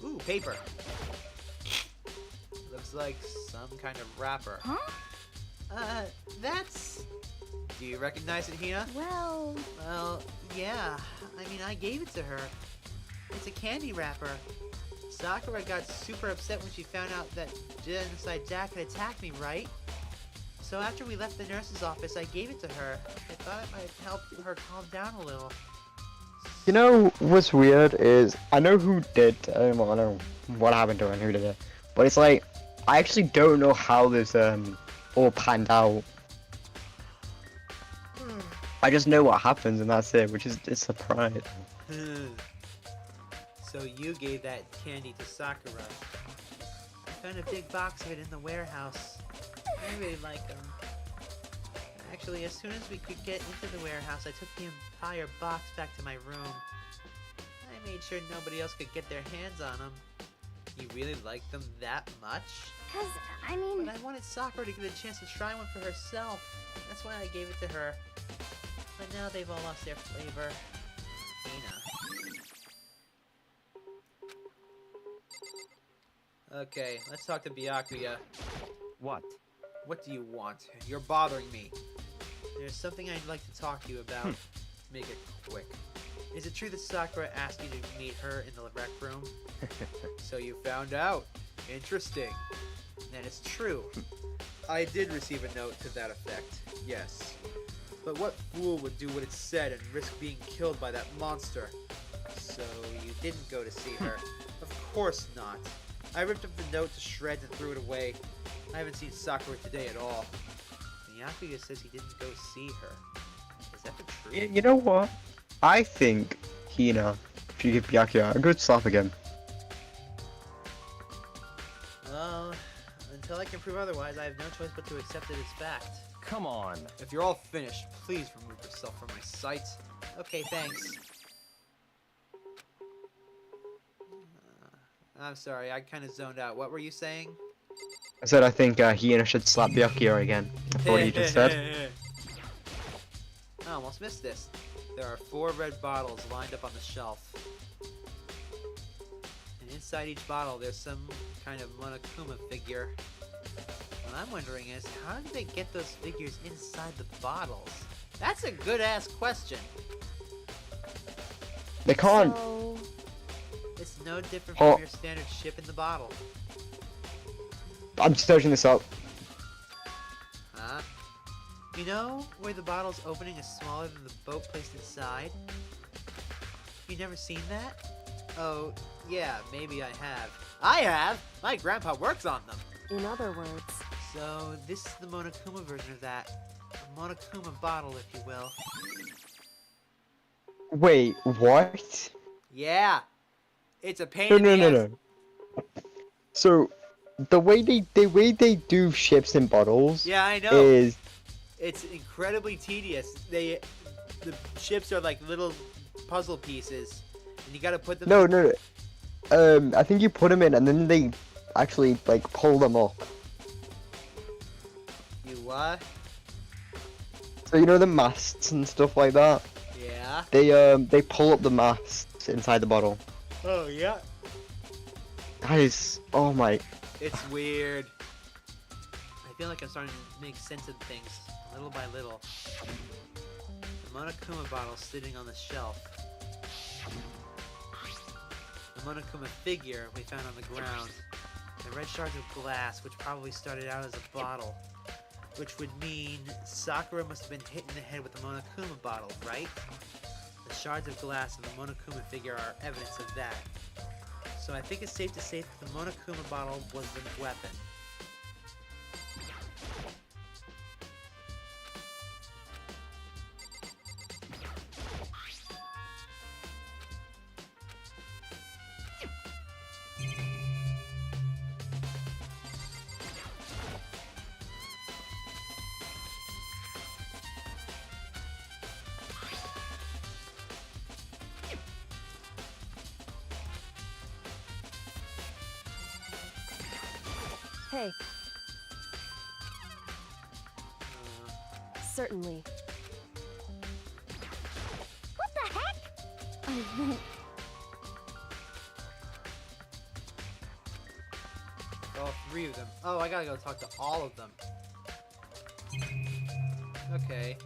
S2: Ooh, paper. Looks like some kind of wrapper.
S3: Huh?
S2: That's... Do you recognize it, Hina?
S3: Well...
S2: Well, yeah. I mean, I gave it to her. It's a candy wrapper. Sakura got super upset when she found out that Genocide Jack had attacked me, right? So after we left the nurse's office, I gave it to her. I thought it might help her calm down a little.
S5: You know what's weird is I know who did. Well, I know what happened to her and who did it, but it's like I actually don't know how this all panned out. I just know what happens and that's it, which is a surprise.
S2: So you gave that candy to Sakura. I found a big box of it in the warehouse. I really like them. Actually, as soon as we could get into the warehouse, I took the entire box back to my room. I made sure nobody else could get their hands on them. You really like them that much?
S3: 'Cause, I mean...
S2: But I wanted Sakura to get a chance to try one for herself. That's why I gave it to her. But now they've all lost their flavor. Hina. Okay, let's talk to Byakuya.
S4: What?
S2: What do you want? You're bothering me. There's something I'd like to talk to you about. Make it quick. Is it true that Sakura asked you to meet her in the rec room? So you found out. Interesting. Then it's true. I did receive a note to that effect, yes. But what fool would do what it said and risk being killed by that monster? So you didn't go to see her. Of course not. I ripped up the note to shreds and threw it away. I haven't seen Sakura today at all. And Yakuya says he didn't go see her. Is that the truth?
S5: You know what? I think Hina should give Byakuya a good slap again.
S2: Well, until I can prove otherwise, I have no choice but to accept it as fact.
S4: Come on.
S2: If you're all finished, please remove yourself from my sight. Okay, thanks. I'm sorry, I kind of zoned out. What were you saying?
S5: I said I think Hina should slap Byakuya again. After what you just said.
S2: I almost missed this. There are 4 red bottles lined up on the shelf. And inside each bottle, there's some kind of Monokuma figure. What I'm wondering is, how did they get those figures inside the bottles? That's a good-ass question.
S5: They can't.
S6: So,
S2: It's no different
S5: Oh.
S2: from your standard ship in the bottle.
S5: I'm searching this up.
S2: Huh? You know where the bottle's opening is smaller than the boat placed inside? You never seen that? Oh, yeah, maybe I have. I have! My grandpa works on them!
S6: in other words,
S2: So, this is the Monokuma version of that. A Monokuma bottle, if you will.
S5: Wait, what?
S2: Yeah! It's a pain
S5: No,
S2: in the
S5: no, no,
S2: ass.
S5: no. So, the way they do ships in bottles
S2: Yeah, I know.
S5: is
S2: It's incredibly tedious. The ships are like little puzzle pieces, and you gotta put them.
S5: no. I think you put them in and then they actually like pull them up.
S2: You what?
S5: So you know the masts and stuff like that.
S2: Yeah.
S5: They pull up the masts inside the bottle.
S2: Oh yeah.
S5: That is, oh my.
S2: It's weird. I feel like I'm starting to make sense of things little by little. The Monokuma bottle sitting on the shelf. The Monokuma figure we found on the ground. The red shards of glass, which probably started out as a bottle. Which would mean Sakura must have been hit in the head with the Monokuma bottle, right? The shards of glass and the Monokuma figure are evidence of that. So I think it's safe to say that the Monokuma bottle was the weapon.
S6: hey, certainly.
S3: What the heck? I won't.
S2: All 3 of them. Oh, I gotta go talk to all of them. Okay.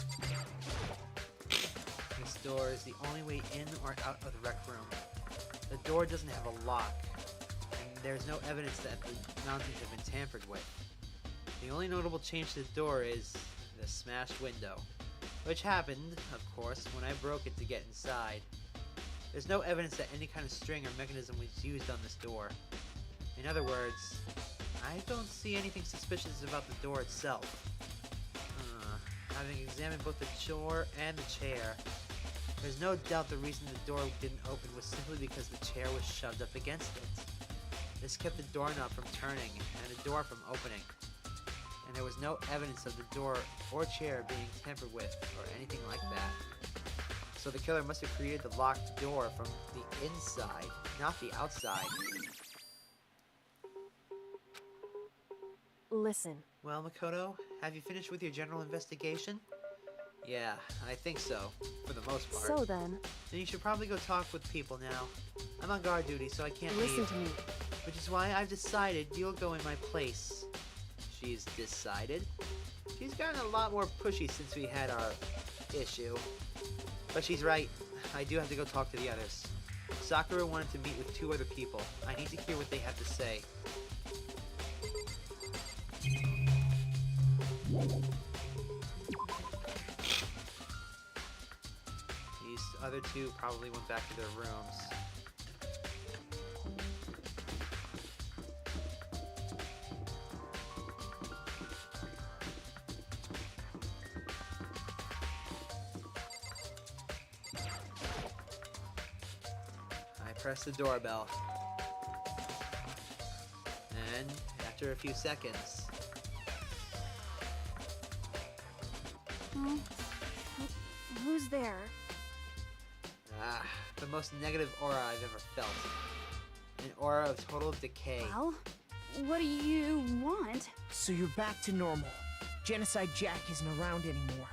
S2: This door is the only way in or out of the rec room. The door doesn't have a lock, and there's no evidence that the mountings have been tampered with. The only notable change to the door is the smashed window, which happened, of course, when I broke it to get inside. There's no evidence that any kind of string or mechanism was used on this door. In other words, I don't see anything suspicious about the door itself. Having examined both the door and the chair, there's no doubt the reason the door didn't open was simply because the chair was shoved up against it. This kept the doorknob from turning and the door from opening. And there was no evidence of the door or chair being tampered with or anything like that. So the killer must have created the locked door from the inside, not the outside.
S6: Listen,
S2: Well, Makoto, have you finished with your general investigation? Yeah, I think so, for the most part.
S6: so then,
S2: Then you should probably go talk with people now. I'm on guard duty, so I can't
S6: listen
S2: leave.
S6: to me.
S2: Which is why I've decided you'll go in my place. She's decided? She's gotten a lot more pushy since we had our issue. But she's right. I do have to go talk to the others. Sakura wanted to meet with 2 other people. I need to hear what they have to say. These other 2 probably went back to their rooms. press the doorbell. And after a few seconds,
S3: Oh, who's there?
S2: the most negative aura I've ever felt. An aura of total decay.
S3: Well, what do you want?
S8: So you're back to normal. Genocide Jack isn't around anymore.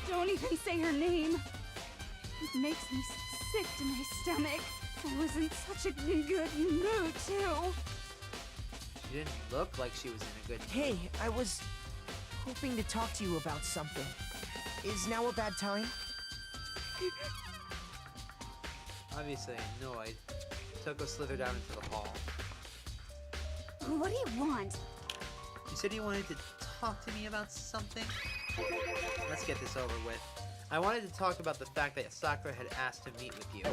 S3: Don't even say her name. It makes me sick to my stomach. I was in such a good mood, too.
S2: She didn't look like she was in a good mood.
S8: Hey, I was hoping to talk to you about something. Is now a bad time?
S2: Obviously annoyed, Toko slithered out into the hall.
S3: What do you want?
S2: You said you wanted to talk to me about something? Let's get this over with. I wanted to talk about the fact that Sakura had asked to meet with you.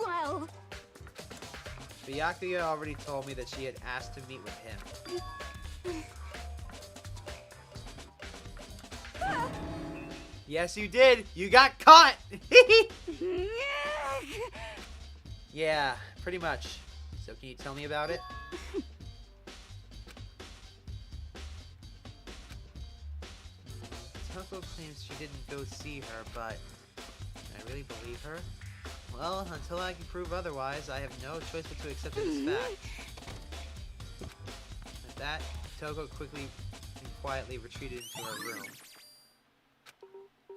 S3: Well,
S2: Byakuya already told me that she had asked to meet with him. Yes, you did! You got caught! Yeah, pretty much. So can you tell me about it? Toko claims she didn't go see her, but can I really believe her? Well, until I can prove otherwise, I have no choice but to accept it as fact. At that, Toko quickly and quietly retreated into her room.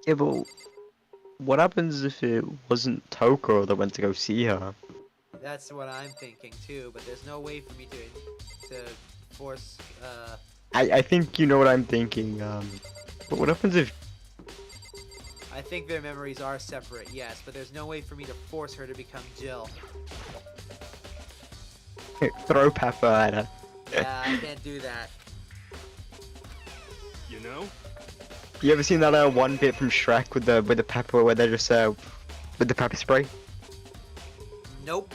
S5: Yeah, but what happens if it wasn't Toko that went to go see her?
S2: That's what I'm thinking too, but there's no way for me to force,
S5: I think you know what I'm thinking, but what happens if...
S2: I think their memories are separate, yes, but there's no way for me to force her to become Jill.
S5: Throw pepper at her.
S2: Yeah, I can't do that.
S4: You know?
S5: You ever seen that one bit from Shrek with the pepper where they're just with the pepper spray?
S2: Nope.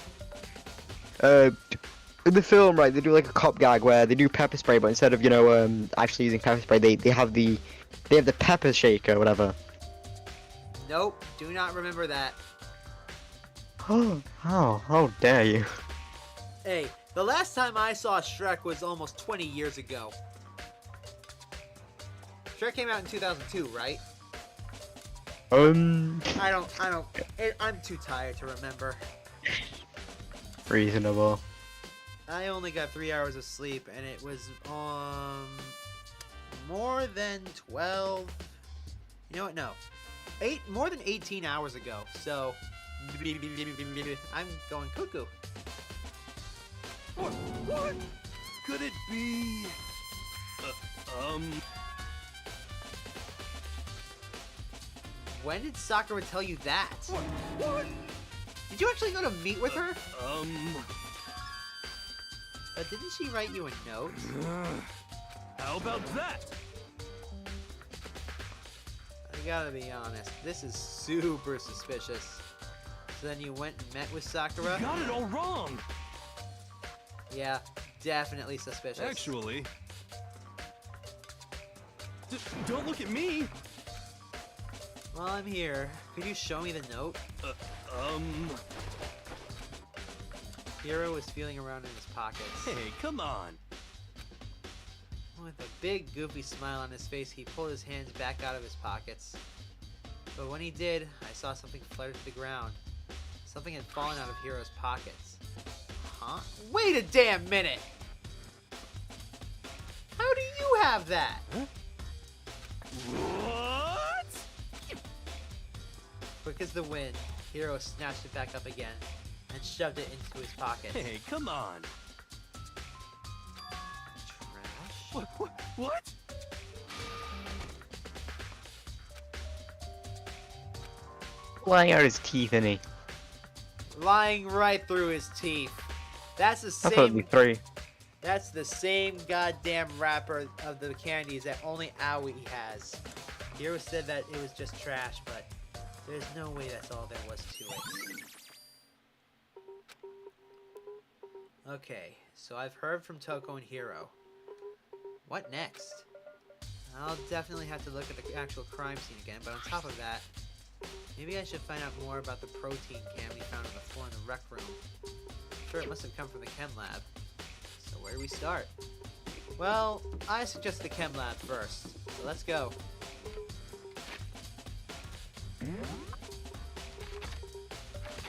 S5: In the film, right, they do like a cop gag where they do pepper spray, but instead of actually using pepper spray, they have the pepper shake or whatever.
S2: Nope. Do not remember that.
S5: Oh, how dare you?
S2: Hey, the last time I saw Shrek was almost 20 years ago. Shrek came out in 2002, right? I'm too tired to remember.
S5: Reasonable.
S2: I only got 3 hours of sleep, and it was, more than 12... You know what? No. More than 18 hours ago, so... I'm going cuckoo.
S4: What? Could it be...
S2: When did Sakura tell you that?
S4: What?
S2: Did you actually go to meet with her? Didn't she write you a note?
S4: How about that?
S2: I gotta be honest, this is super suspicious. So then you went and met with Sakura?
S4: You got it all wrong.
S2: Yeah, definitely suspicious.
S4: Actually... don't look at me!
S2: While I'm here, could you show me the note? Hiro was feeling around in his pockets.
S4: Hey, come on!
S2: With a big, goofy smile on his face, he pulled his hands back out of his pockets. But when he did, I saw something flutter to the ground. Something had fallen out of Hiro's pockets. Huh? Wait a damn minute! How do you have that?
S4: Huh? What?
S2: Quick as the wind, Hiro snatched it back up again and shoved it into his pocket.
S4: Hey, come on!
S2: Trash?
S4: What?
S5: Lying out his teeth, isn't he?
S2: Lying right through his teeth. That's the
S5: I thought it'd be
S2: same.
S5: 3.
S2: That's the same goddamn wrapper of the candies that only Aoi has. Hiro said that it was just trash, but there's no way that's all there was to it. Okay, so I've heard from Toko and Hiro. What next? I'll definitely have to look at the actual crime scene again, but on top of that, Maybe I should find out more about the protein can we found on the floor in the rec room. I'm sure it must have come from the chem lab. So where do we start? Well, I suggest the chem lab first. So let's go.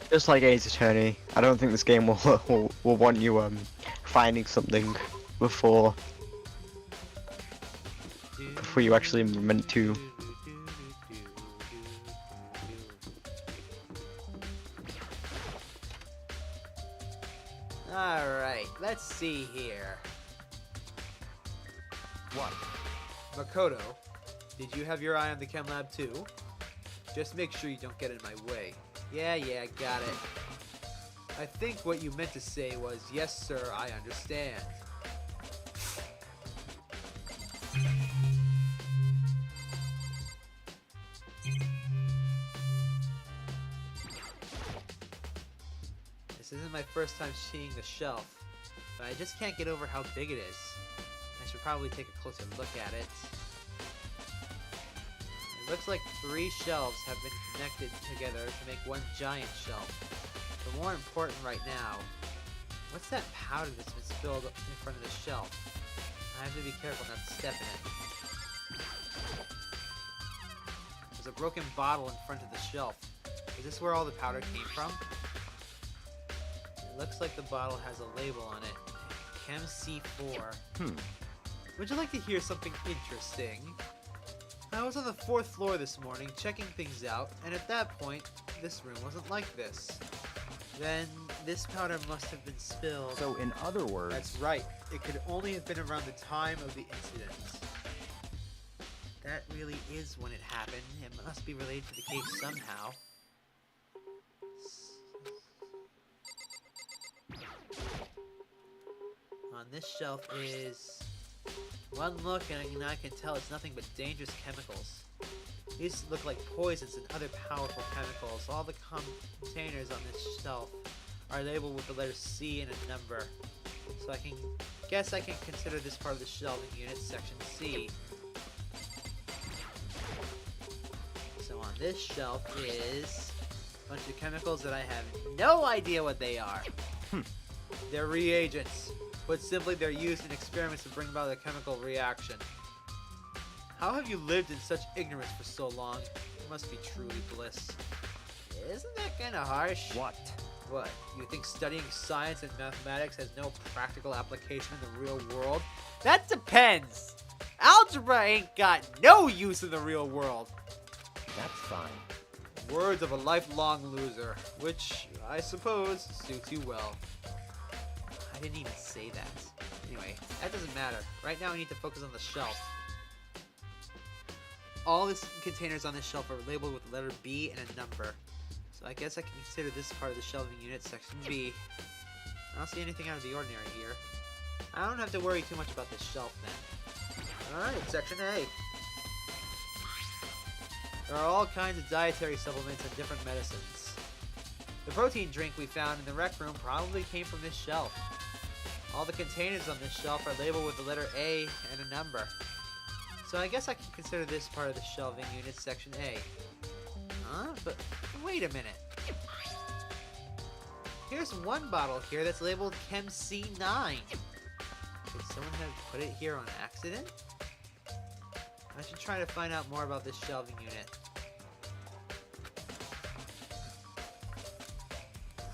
S5: Just like Ace Attorney, I don't think this game will want you finding something before you actually meant to.
S2: Alright, let's see here.
S4: What?
S2: Makoto, did you have your eye on the chem lab too? Just make sure you don't get in my way. Yeah, got it. I think what you meant to say was, yes sir, I understand. This isn't my first time seeing the shelf, but I just can't get over how big it is. I should probably take a closer look at it. It looks like 3 shelves have been connected together to make one giant shelf. But more important right now, what's that powder that's been spilled in front of the shelf? I have to be careful not to step in it. There's a broken bottle in front of the shelf. Is this where all the powder came from? It looks like the bottle has a label on it. Chem C4. Would you like to hear something interesting? I was on the 4th floor this morning checking things out, and at that point, this room wasn't like this. Then, this powder must have been spilled.
S4: So in other words...
S2: That's right. It could only have been around the time of the incident. That really is when it happened. It must be related to the case somehow. On this shelf is... One look and I can tell it's nothing but dangerous chemicals. These look like poisons and other powerful chemicals. All the containers on this shelf are labeled with the letter C and a number. So I can consider this part of the shelving unit section C. So on this shelf is a bunch of chemicals that I have no idea what they are. They're reagents. But simply they're used in experiments to bring about a chemical reaction. How have you lived in such ignorance for so long? It must be truly bliss. Isn't that kinda harsh?
S4: What?
S2: What? You think studying science and mathematics has no practical application in the real world? That depends! Algebra ain't got no use in the real world!
S4: That's fine.
S2: Words of a lifelong loser, which, I suppose, suits you well. I didn't even say that. Anyway, that doesn't matter. Right now I need to focus on the shelf. All the containers on this shelf are labeled with the letter B and a number. So I guess I can consider this part of the shelving unit section B. I don't see anything out of the ordinary here. I don't have to worry too much about this shelf then. Alright, section A. There are all kinds of dietary supplements and different medicines. The protein drink we found in the rec room probably came from this shelf. All the containers on this shelf are labeled with the letter A and a number. So I guess I can consider this part of the shelving unit section A. Huh? But wait a minute. Here's one bottle here that's labeled Chem C9. Could someone have put it here on accident? I should try to find out more about this shelving unit.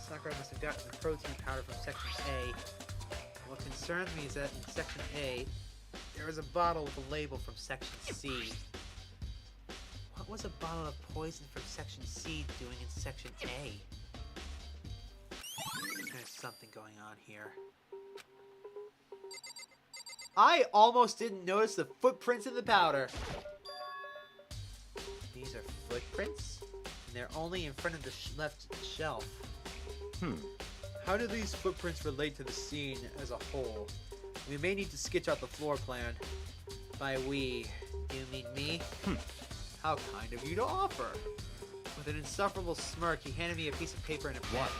S2: Sakura must have gotten the protein powder from section A. What concerns me is that in section A, there is a bottle with a label from section C. What was a bottle of poison from section C doing in section A? There's something going on here. I almost didn't notice the footprints in the powder. These are footprints? And they're only in front of the left shelf. How do these footprints relate to the scene as a whole? We may need to sketch out the floor plan. By we, do you mean me? How kind of you to offer. With an insufferable smirk, he handed me a piece of paper and a pen.
S4: What?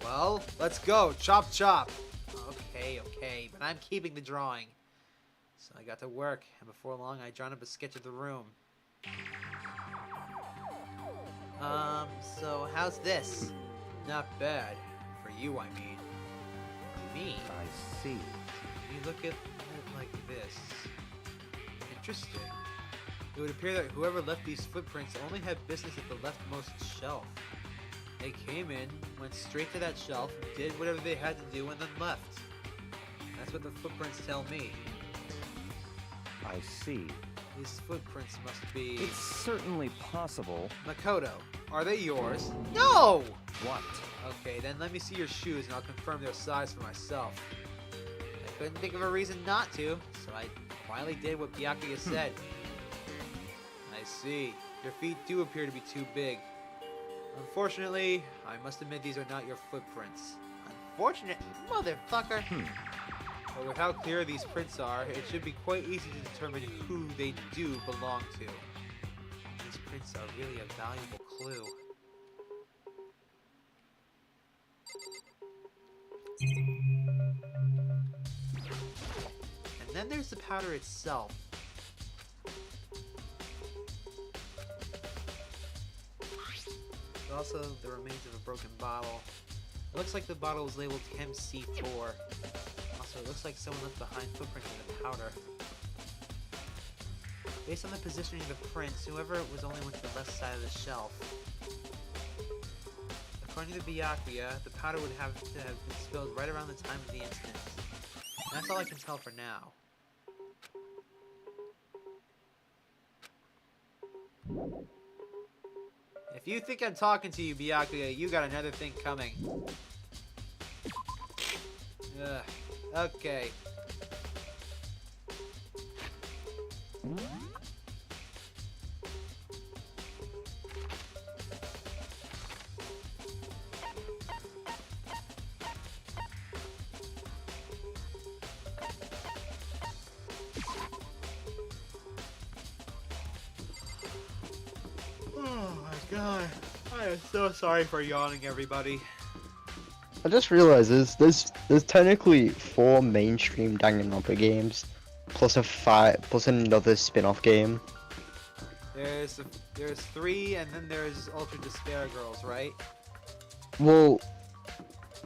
S2: Well, let's go. Chop chop. Okay, but I'm keeping the drawing. So I got to work, and before long I drawn up a sketch of the room. So how's this? Not bad. For you, I mean. Me?
S4: I see.
S2: You look at it like this. Interesting. It would appear that whoever left these footprints only had business at the leftmost shelf. They came in, went straight to that shelf, did whatever they had to do, and then left. That's what the footprints tell me.
S4: I see.
S2: These footprints must be...
S4: It's certainly possible.
S2: Makoto, are they yours? No!
S4: What?
S2: Okay, then let me see your shoes and I'll confirm their size for myself. I couldn't think of a reason not to, so I finally did what Byakuya said. I see. Your feet do appear to be too big. Unfortunately, I must admit these are not your footprints. Unfortunate? Motherfucker! But with how clear these prints are, it should be quite easy to determine who they do belong to. These prints are really a valuable clue. And then there's the powder itself. There's also the remains of a broken bottle. It looks like the bottle was labeled MC4. Also, it looks like someone left behind footprints in the powder. Based on the positioning of the prints, whoever it was only went to the left side of the shelf. According to Byakuya, the powder would have to have been spilled right around the time of the incident. And that's all I can tell for now. If you think I'm talking to you, Byakuya, you got another thing coming. Ugh. Okay. Oh my god. I am so sorry for yawning, everybody.
S5: I just realized there's technically 4 mainstream Danganronpa games, plus another spin-off game.
S2: There's 3, and then there's Ultra Despair Girls, right?
S5: Well,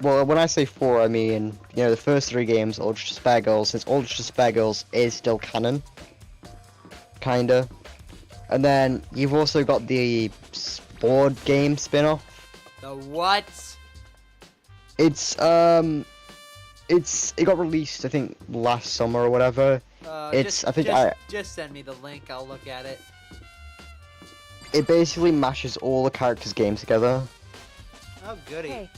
S5: when I say 4, I mean, you know, the first 3 games, Ultra Despair Girls, since Ultra Despair Girls is still canon, kinda. And then you've also got the board game spin-off.
S2: The what?
S5: It got released, I think, last summer or whatever.
S2: Just send me the link. I'll look at it.
S5: It basically mashes all the characters' games together.
S2: Oh goody.
S6: Hey,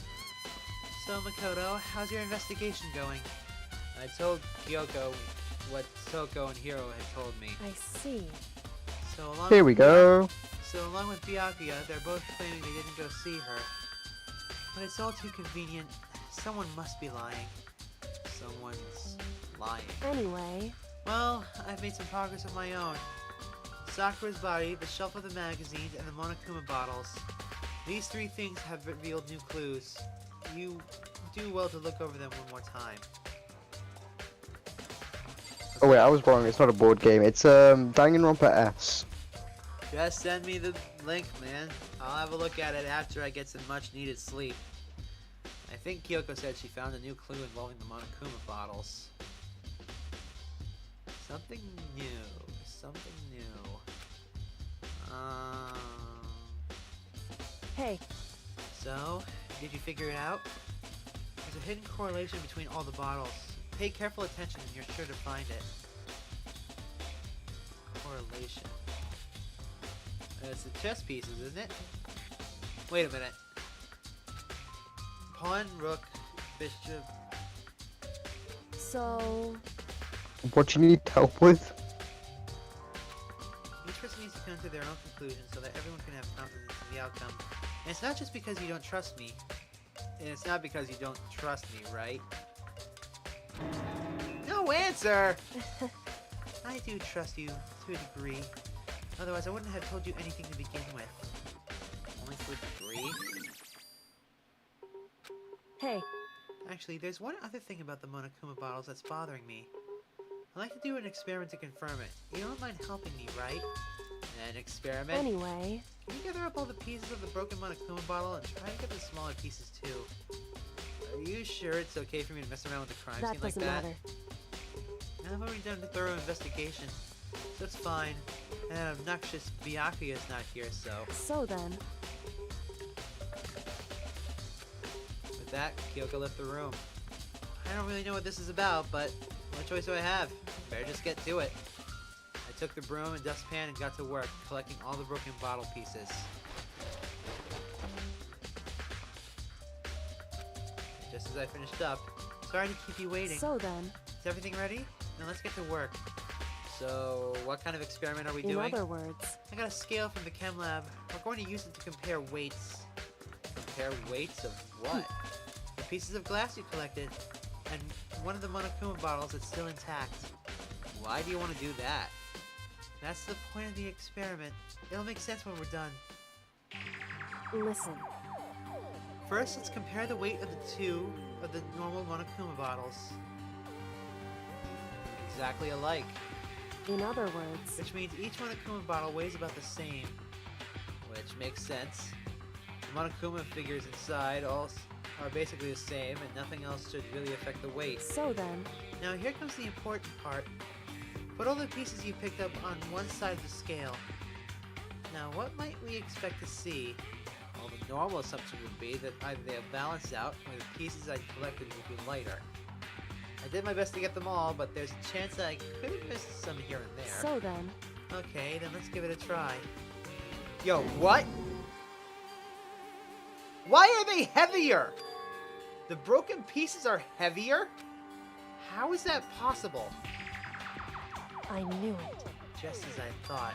S2: So Makoto, how's your investigation going? I told Kyoko what Toko and Hiro had told me.
S6: I see.
S2: So along
S5: Here we go.
S2: So along with Byakuya, they're both claiming they didn't go see her. But it's all too convenient. Someone must be lying. Someone's lying.
S6: Anyway,
S2: Well, I've made some progress of my own. Sakura's body, the shelf of the magazines, and the Monokuma bottles. These 3 things have revealed new clues. You do well to look over them one more time.
S5: Oh wait, I was wrong. It's not a board game. It's Danganronpa S.
S2: Just send me the link, man. I'll have a look at it after I get some much-needed sleep. I think Kyoko said she found a new clue involving the Monokuma bottles. Something new. Something new.
S6: hey,
S2: So, did you figure it out? There's a hidden correlation between all the bottles. Pay careful attention and you're sure to find it. Correlation. It's the chess pieces, isn't it? Wait a minute. Pawn, rook, bishop.
S6: so
S5: What do you need help with?
S2: Each person needs to come to their own conclusion so that everyone can have confidence in the outcome. And it's not just because you don't trust me. And it's not because you don't trust me, right? No answer! I do trust you to a degree. Otherwise, I wouldn't have told you anything to begin with. Only to a degree?
S6: hey,
S2: Actually, there's one other thing about the Monokuma bottles that's bothering me. I'd like to do an experiment to confirm it. You don't mind helping me, right? An experiment?
S6: Anyway,
S2: Can you gather up all the pieces of the broken Monokuma bottle and try to get the smaller pieces too? Are you sure it's okay for me to mess around with the crime
S6: that
S2: scene like
S6: doesn't
S2: that?
S6: matter.
S2: I've already done a thorough investigation, so it's fine. And obnoxious Byakuya's not here, so...
S6: So then,
S2: With that, Kyoko left the room. I don't really know what this is about, but what choice do I have? Better just get to it. I took the broom and dustpan and got to work, collecting all the broken bottle pieces. Just as I finished up, sorry to keep you waiting.
S6: so then,
S2: Is everything ready? Then let's get to work. So, what kind of experiment are we
S6: in
S2: doing?
S6: other words,
S2: I got a scale from the chem lab. We're going to use it to compare weights. Compare weights of what? The pieces of glass you collected, and one of the Monokuma bottles that's still intact. Why do you want to do that? That's the point of the experiment. It'll make sense when we're done.
S6: listen.
S2: First, let's compare the weight of the two of the normal Monokuma bottles. Exactly alike.
S6: In other words,
S2: Which means each Monokuma bottle weighs about the same. Which makes sense. The Monokuma figures inside all are basically the same, and nothing else should really affect the weight.
S6: so then,
S2: Now here comes the important part. Put all the pieces you picked up on one side of the scale. Now what might we expect to see? Well, the normal assumption would be that either they have balanced out, or the pieces I collected will be lighter. I did my best to get them all, but there's a chance that I could have missed some here and there.
S6: so then,
S2: Okay, then let's give it a try. Yo, what? Why are they heavier? The broken pieces are heavier? How is that possible?
S6: I knew it.
S2: Just as I thought.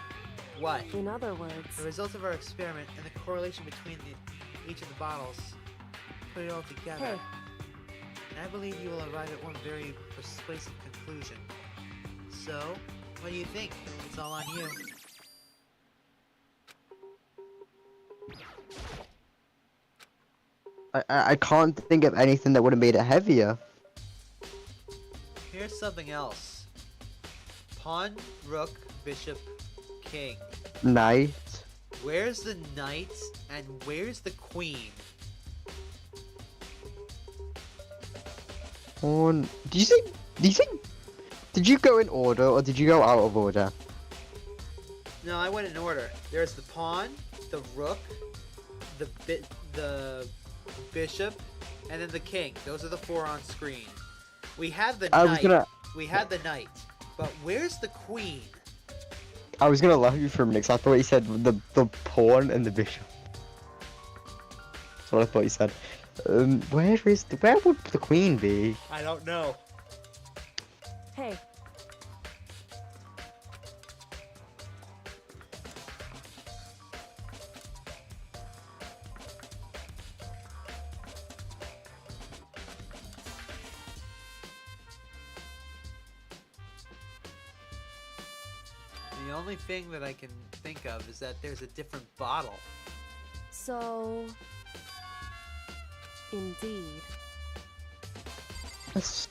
S2: What?
S6: In other words,
S2: The results of our experiment and the correlation between each of the bottles. Put it all together.
S6: hey,
S2: And I believe you will arrive at one very persuasive conclusion. So, what do you think? It's all on you.
S5: I can't think of anything that would have made it heavier.
S2: Here's something else. Pawn, rook, bishop, king.
S5: Knight.
S2: Where's the knight and where's the queen?
S5: Pawn. Do you think? Did you go in order or did you go out of order?
S2: No, I went in order. There's the pawn, the rook, the bishop, and then the king. Those are the four on screen. We have the knight. We had the knight. But where's the queen?
S5: I was gonna laugh at you for a minute 'cause I thought you said the pawn and the bishop. That's what I thought you said. Where would the queen be?
S2: I don't know.
S6: hey,
S2: The only thing that I can think of is that there's a different bottle.
S6: so, indeed.
S5: Let's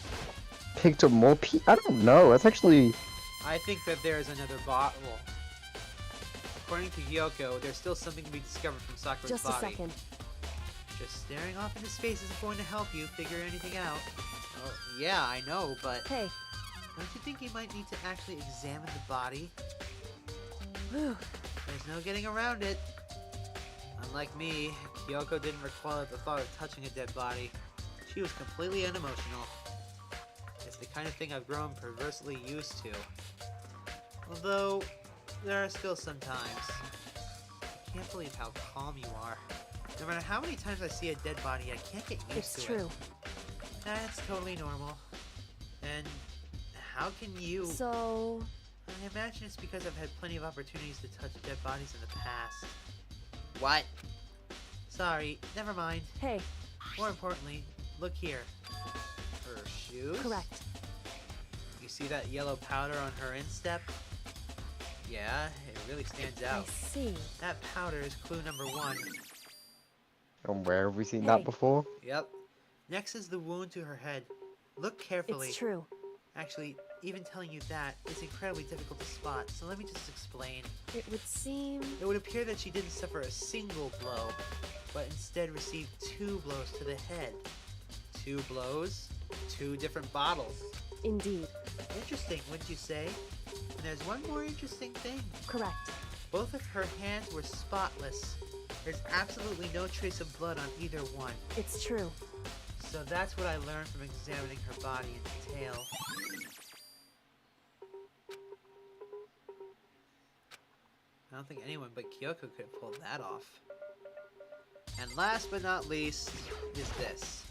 S5: picked up more I don't know. That's actually.
S2: I think that there's another bottle. According to Kyoko, there's still something to be discovered from Sakura's
S6: Just a
S2: body.
S6: second.
S2: Just staring off into space isn't going to help you figure anything out. Oh, yeah, I know, but
S6: Hey,
S2: don't you think you might need to actually examine the body?
S6: whew,
S2: There's no getting around it. Unlike me, Kyoko didn't recoil at the thought of touching a dead body. She was completely unemotional. It's the kind of thing I've grown perversely used to. Although, there are still some times. I can't believe how calm you are. No matter how many times I see a dead body, I can't get used
S6: it's
S2: to
S6: true.
S2: it. That's totally normal. And how can you...
S6: So,
S2: I imagine it's because I've had plenty of opportunities to touch dead bodies in the past. What? Sorry, never mind.
S6: hey,
S2: More importantly, look here. Her shoes?
S6: correct.
S2: You see that yellow powder on her instep? Yeah, it really stands
S6: I
S2: out.
S6: see.
S2: That powder is clue number 1.
S5: And where have we seen
S6: Hey.
S5: that before?
S2: Yep. Next is the wound to her head. Look carefully.
S6: It's true.
S2: Actually, even telling you that is incredibly difficult to spot, so let me just explain.
S6: It would seem...
S2: It would appear that she didn't suffer a single blow, but instead received 2 blows to the head. 2 blows, 2 different bottles.
S6: Indeed.
S2: Interesting, wouldn't you say? And there's one more interesting thing.
S6: Correct.
S2: Both of her hands were spotless. There's absolutely no trace of blood on either one.
S6: It's true.
S2: So that's what I learned from examining her body in detail. I don't think anyone but Kyoko could have pulled that off. And last but not least is this.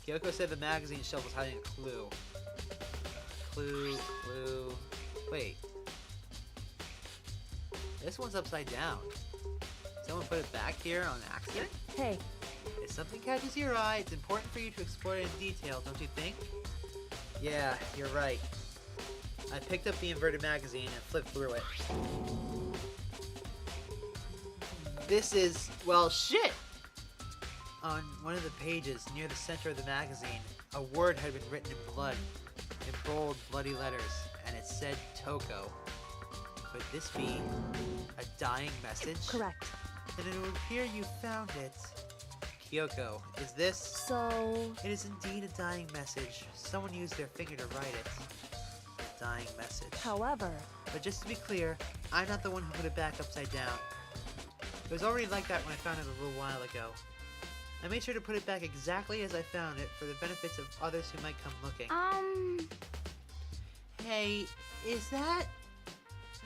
S2: Kyoko said the magazine shelf was hiding a clue. Clue. Wait. This one's upside down. Someone put it back here on accident?
S6: Hey,
S2: If something catches your eye, it's important for you to explore it in detail, don't you think? Yeah, you're right. I picked up the inverted magazine and flipped through it. This is, well, shit! On one of the pages, near the center of the magazine, a word had been written in blood, in bold, bloody letters, and it said Toko. Could this be a dying message?
S6: correct.
S2: Then it would appear you found it. Kyoko, is this?
S6: So...
S2: It is indeed a dying message. Someone used their finger to write it. A dying message.
S6: However...
S2: But just to be clear, I'm not the one who put it back upside down. It was already like that when I found it a little while ago. I made sure to put it back exactly as I found it for the benefits of others who might come looking. Hey, is that...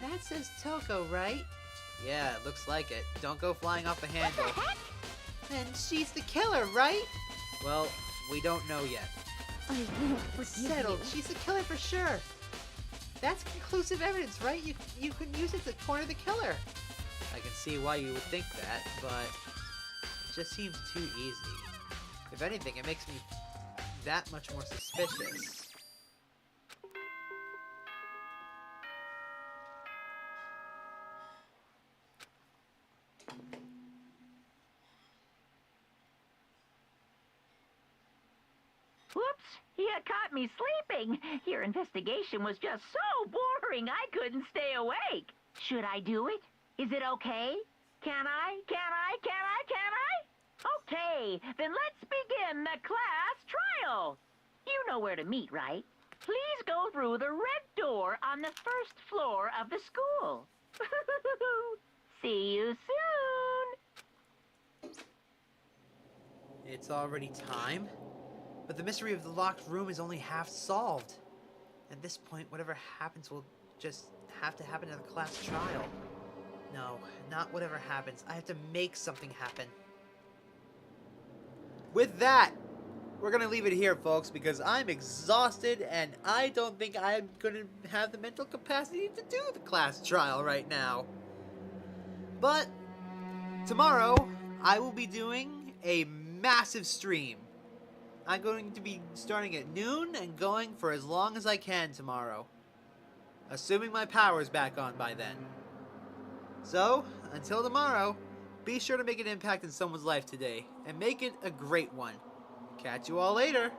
S2: That says Toko, right? Yeah, it looks like it. Don't go flying off the handle.
S1: What the heck?
S2: And she's the killer, right? Well, we don't know yet.
S6: I won't forgive
S2: Settled.
S6: you.
S2: She's the killer for sure. That's conclusive evidence, right? You can use it to corner the killer. I can see why you would think that, but it just seems too easy. If anything, it makes me that much more suspicious.
S1: Whoops! You caught me sleeping. Your investigation was just so boring I couldn't stay awake. Should I do it? Is it okay? Can I? Okay, then let's begin the class trial. You know where to meet, right? Please go through the red door on the first floor of the school. See you soon.
S2: It's already time? But the mystery of the locked room is only half solved. At this point, whatever happens will just have to happen at the class trial. No, not whatever happens. I have to make something happen. With that, we're going to leave it here, folks, because I'm exhausted and I don't think I'm going to have the mental capacity to do the class trial right now. But tomorrow, I will be doing a massive stream. I'm going to be starting at noon and going for as long as I can tomorrow. Assuming my power's back on by then. So, until tomorrow, be sure to make an impact in someone's life today, and make it a great one. Catch you all later!